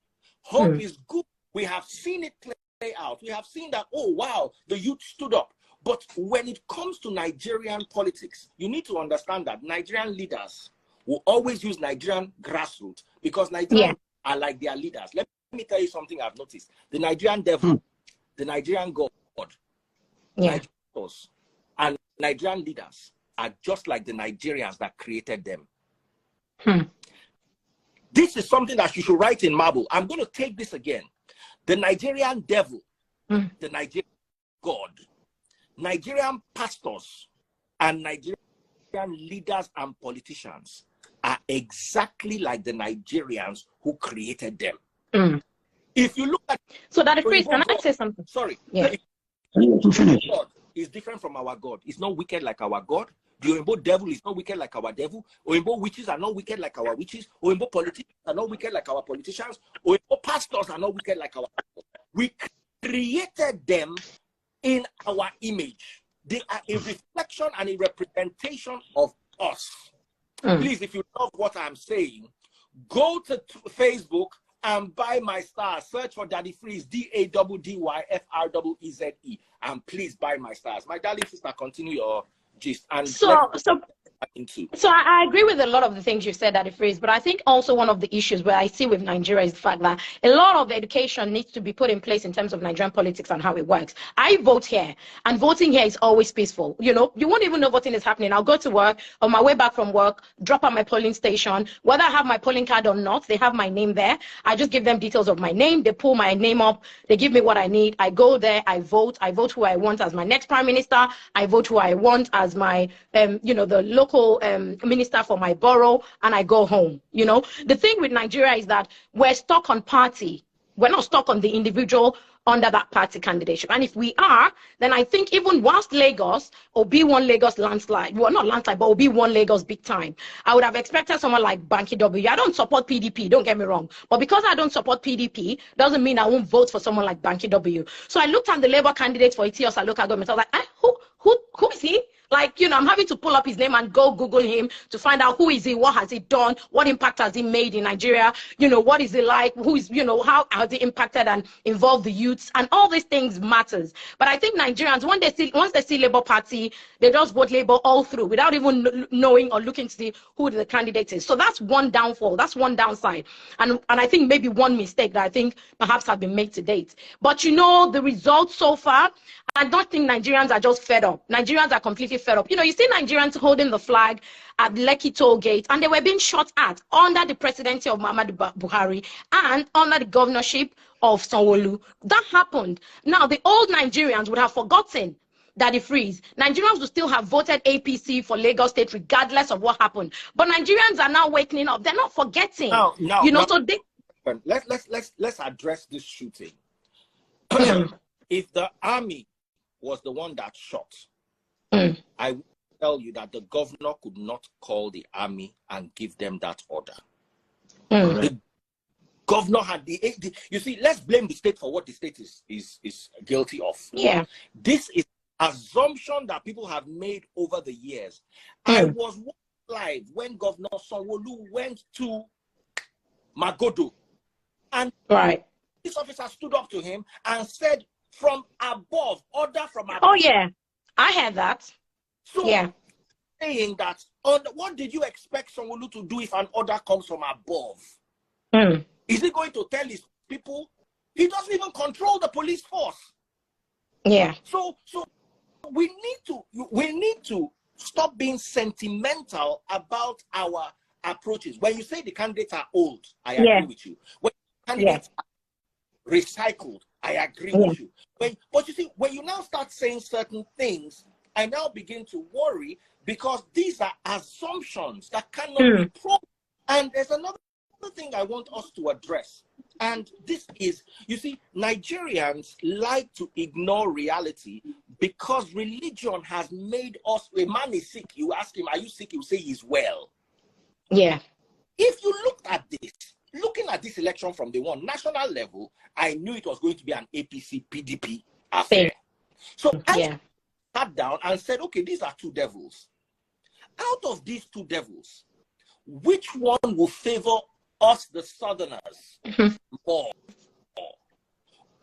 Speaker 3: Hope is good. We have seen it play out. We have seen that, oh, wow, the youth stood up. But when it comes to Nigerian politics, you need to understand that Nigerian leaders will always use Nigerian grassroots, because Nigerians are like their leaders. Let me tell you something I've noticed. The Nigerian devil, the Nigerian God, Nigerians, and Nigerian leaders are just like the Nigerians that created them. This is something that you should write in marble. I'm going to take this again. The Nigerian devil, the Nigerian God, Nigerian pastors, and Nigerian leaders and politicians are exactly like the Nigerians who created them. If you look at...
Speaker 7: So that is, can I say something?
Speaker 3: Sorry.
Speaker 7: Yeah.
Speaker 3: God is different from our God. It's not wicked like our God. The Oyinbo devil is not wicked like our devil. Oyinbo witches are not wicked like our witches. Oyinbo politicians are not wicked like our politicians. Oyinbo pastors are not wicked like our pastors. We created them in our image. They are a reflection and a representation of us. Please, if you love what I'm saying, go to Facebook and buy my stars. Search for Daddy Freeze, DADDYFREEZE, and please buy my stars. My darling sister, continue your gist. And
Speaker 7: so I agree with a lot of the things you said, Daddy Freeze, but I think also one of the issues where I see with Nigeria is the fact that a lot of education needs to be put in place in terms of Nigerian politics and how it works. I vote here, and voting here is always peaceful. You know, you won't even know voting is happening. I'll go to work, on my way back from work, drop at my polling station. Whether I have my polling card or not, they have my name there. I just give them details of my name. They pull my name up. They give me what I need. I go there. I vote. I vote who I want as my next prime minister. I vote who I want as my, the local minister for my borough, and I go home. You know, the thing with Nigeria is that we're stuck on party. We're not stuck on the individual under that party candidate. And if we are, then I think even whilst Lagos or B1 Lagos landslide, well, not landslide, but will be one Lagos big time, I would have expected someone like Banky W. I don't support PDP, don't get me wrong. But because I don't support PDP, doesn't mean I won't vote for someone like Banky W. So I looked at the Labour candidates for Etiosa local government. I was like, who is he? Like, I'm having to pull up his name and go Google him to find out who is he, what has he done, what impact has he made in Nigeria, what is he like, who is, how has he impacted and involved the youths, and all these things matters. But I think Nigerians, once they see Labour Party, they just vote Labour all through without even knowing or looking to see who the candidate is. So that's one downfall, that's one downside. And I think maybe one mistake that I think perhaps have been made to date. But the results so far, I don't think Nigerians are just fed up. Nigerians are completely fed up. You see Nigerians holding the flag at Lekki toll gate, and they were being shot at under the presidency of Muhammadu Buhari and under the governorship of Sanwo-Olu. That happened. Now, the old Nigerians would have forgotten that it freeze. Nigerians would still have voted APC for Lagos State regardless of what happened. But Nigerians are now waking up. They're not forgetting. So they...
Speaker 3: Let's address this shooting. If the army was the one that shot, I will tell you that the governor could not call the army and give them that order. The governor had you see, let's blame the state for what the state is guilty of.
Speaker 7: Yeah.
Speaker 3: This is assumption that people have made over the years. I was live when Governor Sanwo-Olu went to Magodo, and this officer stood up to him and said, from above, order from above.
Speaker 7: Oh, yeah. I had that.
Speaker 3: So, saying that, what did you expect Sanwo-Olu to do if an order comes from above? Is he going to tell his people? He doesn't even control the police force.
Speaker 7: Yeah.
Speaker 3: So we need to stop being sentimental about our approaches. When you say the candidates are old, I agree with you. When candidates are recycled, I agree with you. But you see, when you now start saying certain things, I now begin to worry, because these are assumptions that cannot be proven. And there's another thing I want us to address. And this is, you see, Nigerians like to ignore reality because religion has made us, a man is sick, you ask him, are you sick? He'll say he's well.
Speaker 7: Yeah.
Speaker 3: If you looked at this, looking at this election from the national level, I knew it was going to be an APC PDP affair. So I sat down and said, okay, these are two devils. Out of these two devils, which one will favor us, the Southerners, more?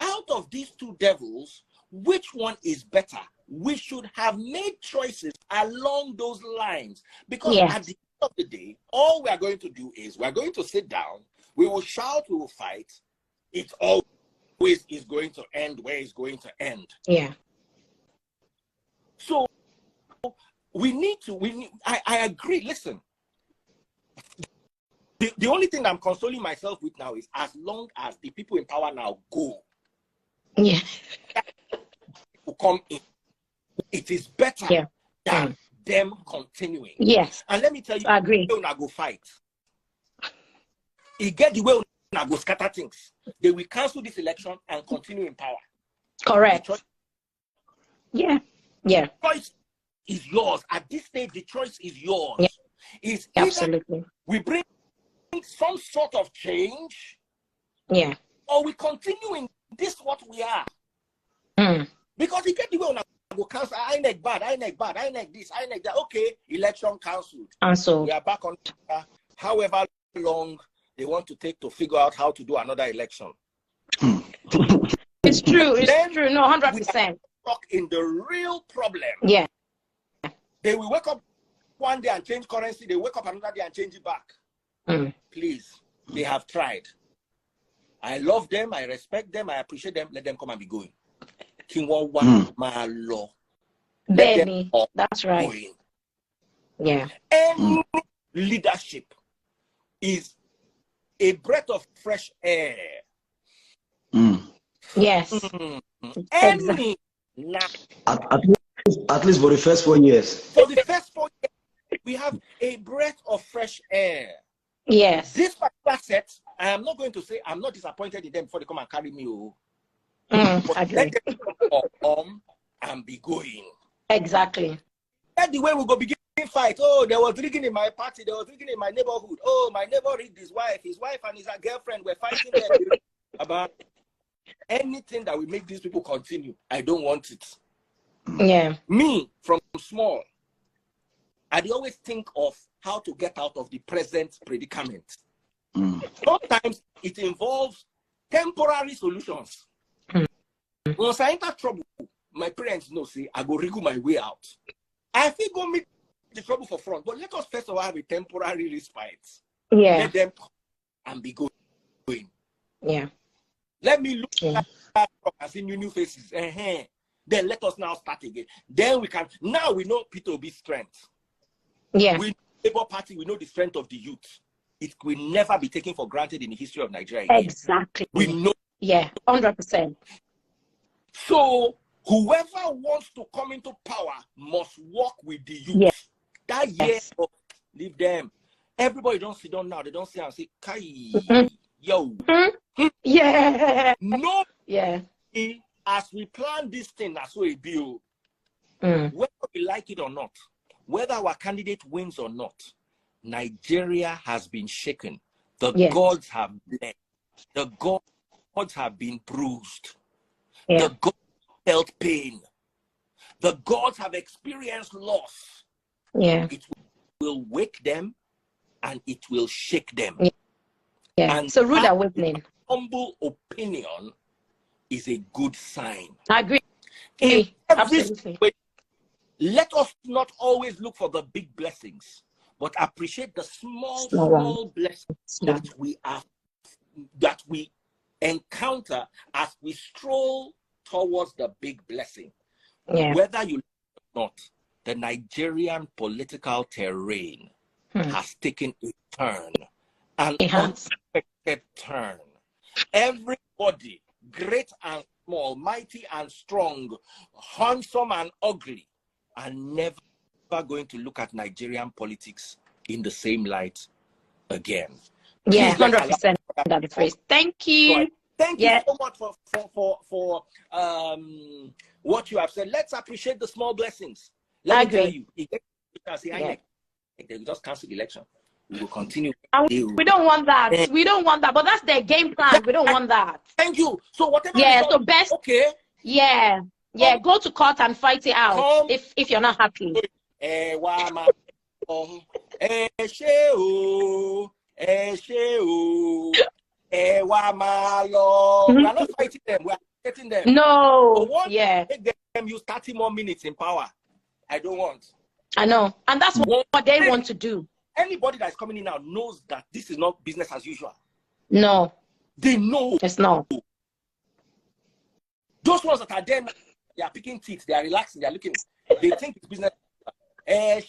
Speaker 3: Out of these two devils, which one is better? We should have made choices along those lines, because at the end of the day, all we are going to do is we're going to sit down, we will shout, we will fight. It always is going to end where it's going to end.
Speaker 7: Yeah.
Speaker 3: So I agree. Listen, the only thing I'm consoling myself with now is, as long as the people in power now go, to come in, it is better than them continuing.
Speaker 7: Yes.
Speaker 3: And let me tell you,
Speaker 7: I agree.
Speaker 3: They will not go fight. He get the way not go scatter things. They will cancel this election and continue in power.
Speaker 7: Correct. Yeah.
Speaker 3: The choice is yours. At this stage, the choice is yours.
Speaker 7: Yeah.
Speaker 3: It's
Speaker 7: absolutely.
Speaker 3: We bring some sort of change.
Speaker 7: Yeah.
Speaker 3: Or we continue in this what we are. Because he get the way on go cancel. INEC bad, INEC bad, INEC this, INEC that. Okay, election cancelled.
Speaker 7: We
Speaker 3: are back on however long they want to take to figure out how to do another election.
Speaker 7: It's true. It's true. No, 100%.
Speaker 3: Stuck in the real problem.
Speaker 7: Yeah.
Speaker 3: They will wake up one day and change currency. They wake up another day and change it back. Please, they have tried. I love them. I respect them. I appreciate them. Let them come and be going.
Speaker 7: Benny, that's right.
Speaker 3: Going.
Speaker 7: Yeah.
Speaker 3: Any leadership is a breath of fresh air.
Speaker 7: Yes.
Speaker 3: Any
Speaker 6: at least for the first 4 years.
Speaker 3: For the first 4 years, we have a breath of fresh air.
Speaker 7: Yes.
Speaker 3: This particular set, I am not going to say I'm not disappointed in them before they come and carry me. But let them come and be going.
Speaker 7: Exactly.
Speaker 3: That's the way we go begin fight. Oh, there was drinking in my party. There was drinking in my neighborhood. Oh, my neighbor rigged his wife. His wife and his girlfriend were fighting about anything that will make these people continue. I don't want it.
Speaker 7: Yeah.
Speaker 3: Me, from small, I always think of how to get out of the present predicament. Sometimes it involves temporary solutions. Once I enter trouble, my parents know, say, I go wriggle my way out. I think go meet the trouble for front, but let us first of all have a temporary respite.
Speaker 7: Yeah.
Speaker 3: Let them come and be going.
Speaker 7: Yeah.
Speaker 3: Let me look at that and see new faces. Then let us now start again. Then we can, now we know Peter Obi's strength.
Speaker 7: Yeah.
Speaker 3: We know the Labour Party, we know the strength of the youth. It will never be taken for granted in the history of Nigeria again.
Speaker 7: Exactly.
Speaker 3: We know.
Speaker 7: Yeah, 100%.
Speaker 3: So whoever wants to come into power must work with the youth.
Speaker 7: Yes.
Speaker 3: That year, leave them. Everybody don't sit down now. They don't sit and say, Kai, yo.
Speaker 7: Yeah.
Speaker 3: No.
Speaker 7: Yeah.
Speaker 3: As we plan this thing, that's what it be. Whether we like it or not, whether our candidate wins or not, Nigeria has been shaken. The gods have bled. The gods have been bruised. The gods felt pain. The gods have experienced loss.
Speaker 7: Yeah.
Speaker 3: It will wake them and it will shake them.
Speaker 7: Yeah.
Speaker 3: And
Speaker 7: so rude awakening.
Speaker 3: Humble opinion is a good sign.
Speaker 7: I agree.
Speaker 3: Absolutely. Let us not always look for the big blessings, but appreciate the small blessings that we encounter as we stroll towards the big blessing.
Speaker 7: Yeah.
Speaker 3: Whether you like it or not, the Nigerian political terrain has taken a turn, an unexpected turn. Everybody, great and small, mighty and strong, handsome and ugly, are never going to look at Nigerian politics in the same light again.
Speaker 7: Yeah, 100% that phrase. Thank you.
Speaker 3: Thank you so much for what you have said. Let's appreciate the small blessings. Let me tell you, they just cancel the election. We will continue.
Speaker 7: We don't want that. We don't want that. But that's their game plan. We don't want that.
Speaker 3: Thank you. So whatever.
Speaker 7: Yeah. So best.
Speaker 3: Okay.
Speaker 7: Yeah. Yeah. Go to court and fight it out. If you're not happy.
Speaker 3: We are not fighting them. We are getting them.
Speaker 7: No.
Speaker 3: Make them use 30 more minutes in power. I don't want.
Speaker 7: I know. And that's what they want to do.
Speaker 3: Anybody that's coming in now knows that this is not business as usual.
Speaker 7: No.
Speaker 3: They know.
Speaker 7: It's not.
Speaker 3: Those ones that are there, they are picking teeth, they are relaxing, they are looking. They think it's business.
Speaker 7: Daddy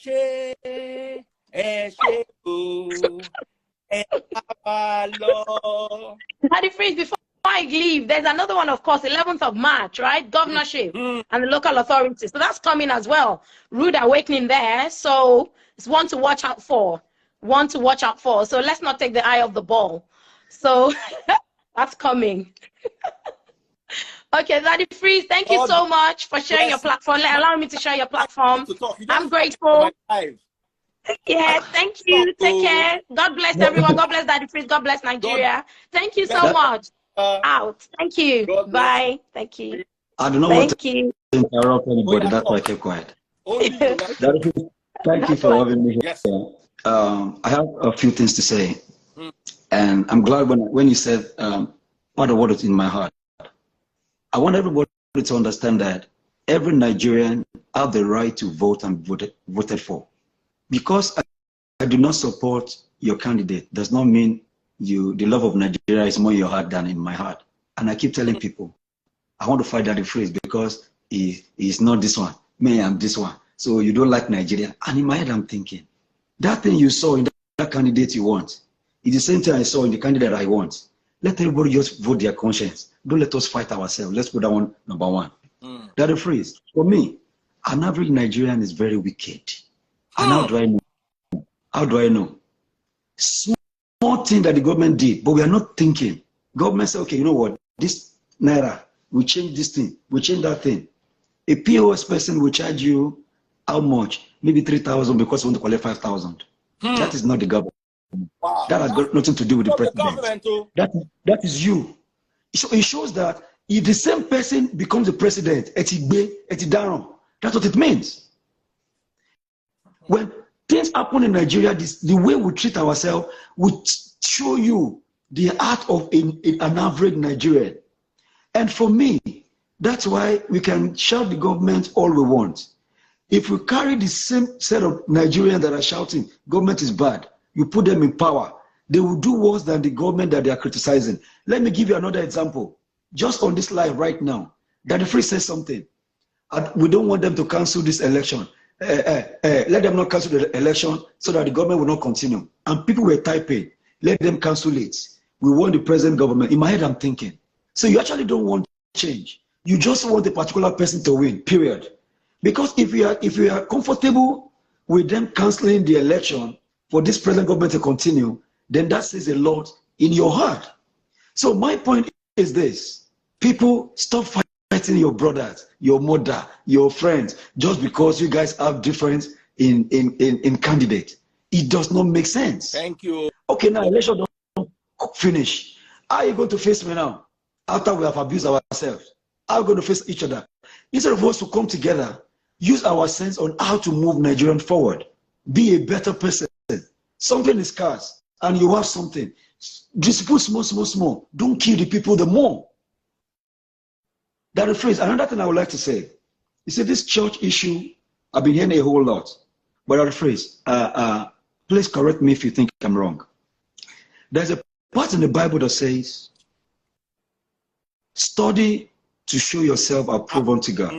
Speaker 7: Freeze, before I leave, there's another one, of course, 11th of March, right? Governorship and the local authorities. So that's coming as well. Rude awakening there. So it's one to watch out for. One to watch out for. So let's not take the eye off the ball. So that's coming. Okay, Daddy Freeze, thank you so much for sharing your platform. Allow me to share your platform. I'm grateful. Yeah, thank you. Take care. God bless everyone. God bless Daddy Freeze. God bless Nigeria. Thank you so much. Out. Thank you. Bye. Thank you.
Speaker 8: I don't know what to interrupt anybody. That's why I kept quiet. Thank you for having me here.
Speaker 3: Yes.
Speaker 8: I have a few things to say. And I'm glad when you said part of what is in my heart. I want everybody to understand that every Nigerian has the right to vote and voted for. Because I do not support your candidate does not mean the love of Nigeria is more in your heart than in my heart. And I keep telling people, I want to fight that phrase because he's not this one. Me, I'm this one. So you don't like Nigeria. And in my head, I'm thinking, that thing you saw in that candidate you want is the same thing I saw in the candidate I want. Let everybody just vote their conscience. Don't let us fight ourselves. Let's put that one number one. That a phrase. For me, an average Nigerian is very wicked. And how do I know? How do I know? Small thing that the government did, but we are not thinking. Government said, okay, you know what? This Naira, we change this thing, we change that thing. A POS person will charge you how much? Maybe 3,000 because we want to collect 5,000. That is not the government. Wow. That has got nothing to do with the president. That is you. It shows that if the same person becomes the president, that's what it means. When things happen in Nigeria, the way we treat ourselves will show you the heart of an average Nigerian. And for me, that's why we can shout the government all we want. If we carry the same set of Nigerians that are shouting, government is bad, you put them in power, they will do worse than the government that they are criticizing. Let me give you another example. Just on this live right now, Daddy Free says something. We don't want them to cancel this election. Let them not cancel the election so that the government will not continue. And people were typing, let them cancel it. We want the present government. In my head, I'm thinking. So you actually don't want change. You just want a particular person to win, period. Because if you are comfortable with them canceling the election for this present government to continue, then that says a lot in your heart. So my point is this. People, stop fighting your brothers, your mother, your friends, just because you guys have difference in candidate. It does not make sense.
Speaker 3: Thank you.
Speaker 8: Okay, now election don't finish. How are you going to face me now? After we have abused ourselves, how are we going to face each other? Instead of us to come together, use our sense on how to move Nigerian forward. Be a better person. Something is scarce, and you have something. Distribute small. Don't kill the people the more. That phrase. Another thing I would like to say, you see, this church issue, I've been hearing a whole lot. But that phrase, please correct me if you think I'm wrong. There's a part in the Bible that says, study to show yourself approved unto God.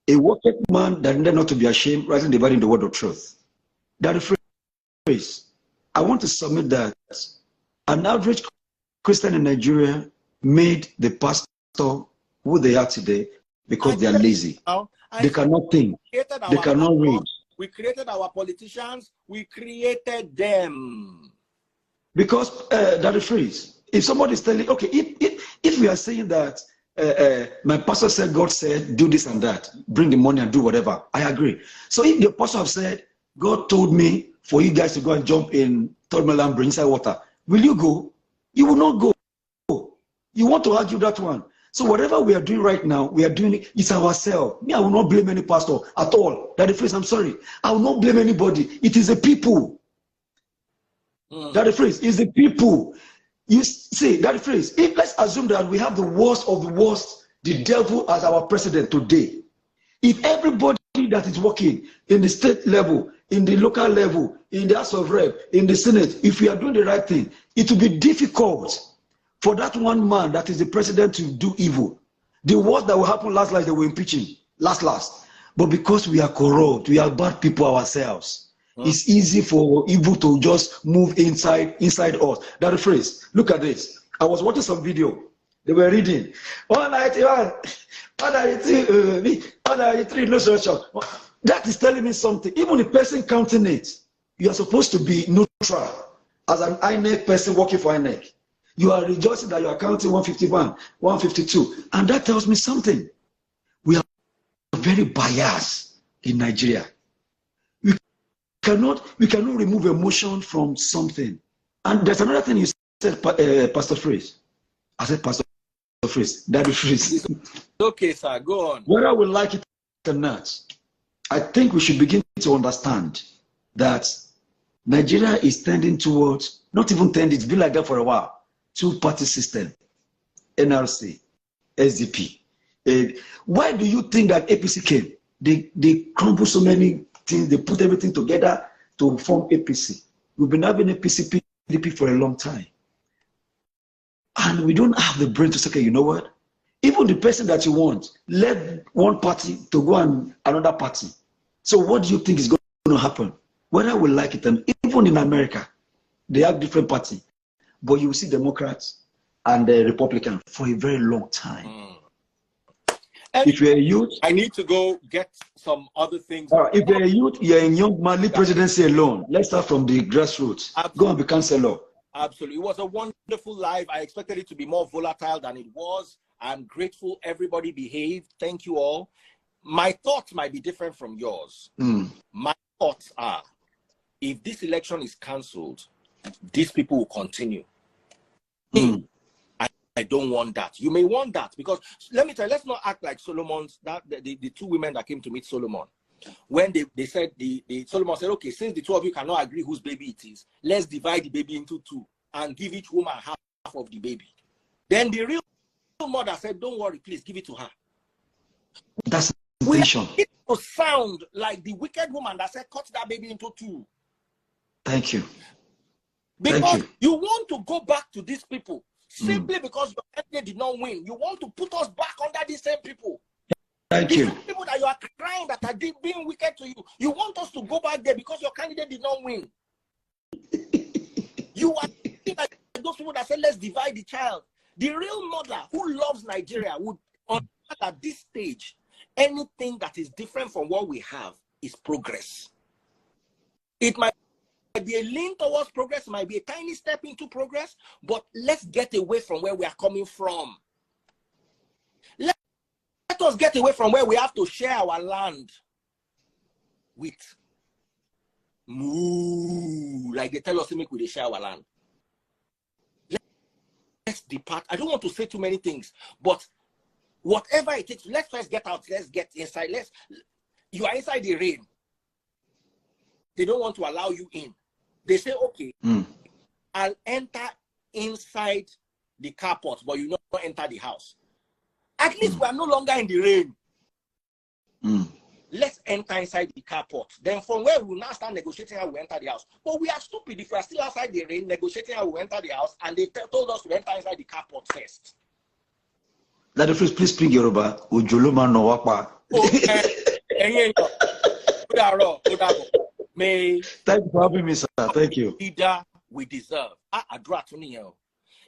Speaker 8: A working man that needed not to be ashamed, rightly dividing the word of truth. That phrase, I want to submit that an average Christian in Nigeria made the pastor who they are today because they are lazy. They cannot think. They cannot read.
Speaker 3: We created our politicians. We created them.
Speaker 8: Because that phrase, if somebody is telling, okay, if we are saying that my pastor said, God said, do this and that, bring the money and do whatever, I agree. So if the pastor have said, God told me for you guys to go and jump in Third Mainland Bridge inside water, will you go? You will not go. You want to argue that one. So whatever we are doing right now, we are doing it, it's ourselves. Me, I will not blame any pastor at all. That phrase, I'm sorry. I will not blame anybody. It is the people. That phrase is the people. You see, that phrase, if let's assume that we have the worst of the worst, the devil as our president today. If everybody that is working in the state level, in the local level, in the House of Rep, in the Senate, if we are doing the right thing, it will be difficult for that one man that is the president to do evil. The worst that will happen last, they will impeach him. Last. But because we are corrupt, we are bad people ourselves. It's easy for evil to just move inside us. That phrase, look at this. I was watching some video. They were reading 191, 192, 193, no such. That is telling me something. Even the person counting it, you are supposed to be neutral. As an INEC person working for INEC, you are rejoicing that you are counting 151, 152. And that tells me something. We are very biased in Nigeria. We cannot remove emotion from something. And there's another thing you said, Pastor Freeze. I said Pastor Freeze, Daddy Freeze.
Speaker 3: Okay, sir, go on.
Speaker 8: Whether we like it or not, I think we should begin to understand that Nigeria is tending towards, not even tending, it's been like that for a while, two-party system, NRC, SDP. Why do you think that APC came? They crumble so many things, they put everything together to form APC. We've been having APC, PDP for a long time. And we don't have the brain to say, okay, you know what? Even the person that you want, let one party to go and another party. So what do you think is going to happen? Whether we like it, and even in America, they have different parties. But you will see Democrats and the Republicans for a very long time. If you're a youth,
Speaker 3: I need to go get some other things.
Speaker 8: If you're a youth, you're in young manly presidency alone. Let's start from the grassroots. Absolutely. Go and be counselor.
Speaker 3: Absolutely. It was a wonderful live. I expected it to be more volatile than it was. I'm grateful everybody behaved. Thank you all. My thoughts might be different from yours. My thoughts are, if this election is cancelled, these people will continue. I don't want that. You may want that because let me tell you, let's not act like Solomon's, the two women that came to meet Solomon. when they said, the Solomon said, okay, since the two of you cannot agree whose baby it is, let's divide the baby into two and give each woman half of the baby. Then the real mother said, don't worry, please give it to her.
Speaker 8: That's
Speaker 3: we
Speaker 8: intention.
Speaker 3: It will sound like the wicked woman that said, cut that baby into two.
Speaker 8: Thank you.
Speaker 3: Because
Speaker 8: Thank
Speaker 3: you want to go back to these people simply because your candidate did not win. You want to put us back under these same people.
Speaker 8: Thank
Speaker 3: These
Speaker 8: you.
Speaker 3: people that you are crying that are being wicked to you. You want us to go back there because your candidate did not win. You are like those people that say, let's divide the child. The real mother who loves Nigeria would understand at this stage, anything that is different from what we have is progress. It might be a lean towards progress, might be a tiny step into progress, but let's get away from where we are coming from. Let us get away from where we have to share our land with moo, like they tell us to make we share our land. Let's depart. I don't want to say too many things, but whatever it takes, let's first get out, let's get inside. You are inside the rain. They don't want to allow you in. They say, okay, I'll enter inside the carport, but you not enter the house. At least we are no longer in the rain. Let's enter inside the carport. Then from where we will now start negotiating how we enter the house. But we are stupid if we are still outside the rain, negotiating how we enter the house, and they told us to enter inside the carport first.
Speaker 8: That please speak Yoruba. Ujuluma no wapa.
Speaker 3: May
Speaker 8: thank you for having me, sir. Thank you.
Speaker 3: Leader we deserve.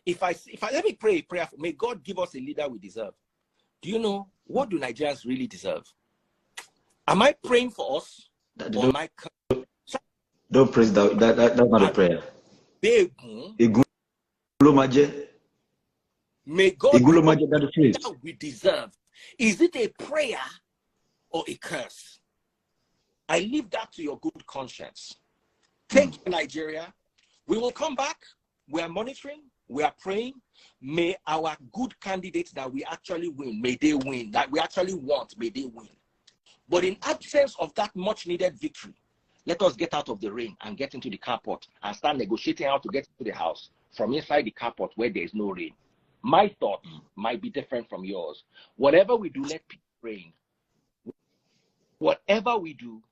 Speaker 3: If I let me pray a prayer. May God give us a leader we deserve. Do you know what do Nigerians really deserve? Am I praying for us?
Speaker 8: Don't praise that. That's not a prayer.
Speaker 3: May God give us the leader we deserve. Is it a prayer or a curse? I leave that to your good conscience. Take Nigeria. We will come back. We are monitoring. We are praying. May our good candidates that we actually win, may they win. That we actually want, may they win. But in absence of that much needed victory, let us get out of the rain and get into the carport and start negotiating how to get to the house from inside the carport where there is no rain. My thought might be different from yours. Whatever we do, let people praying. Whatever we do,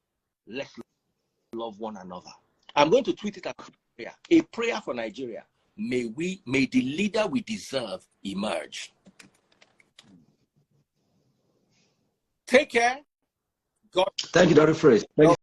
Speaker 3: let's love one another. I'm going to tweet it as a prayer for Nigeria. May the leader we deserve emerge. Take care. God.
Speaker 8: Thank you, Dr. Fraser. Thank you.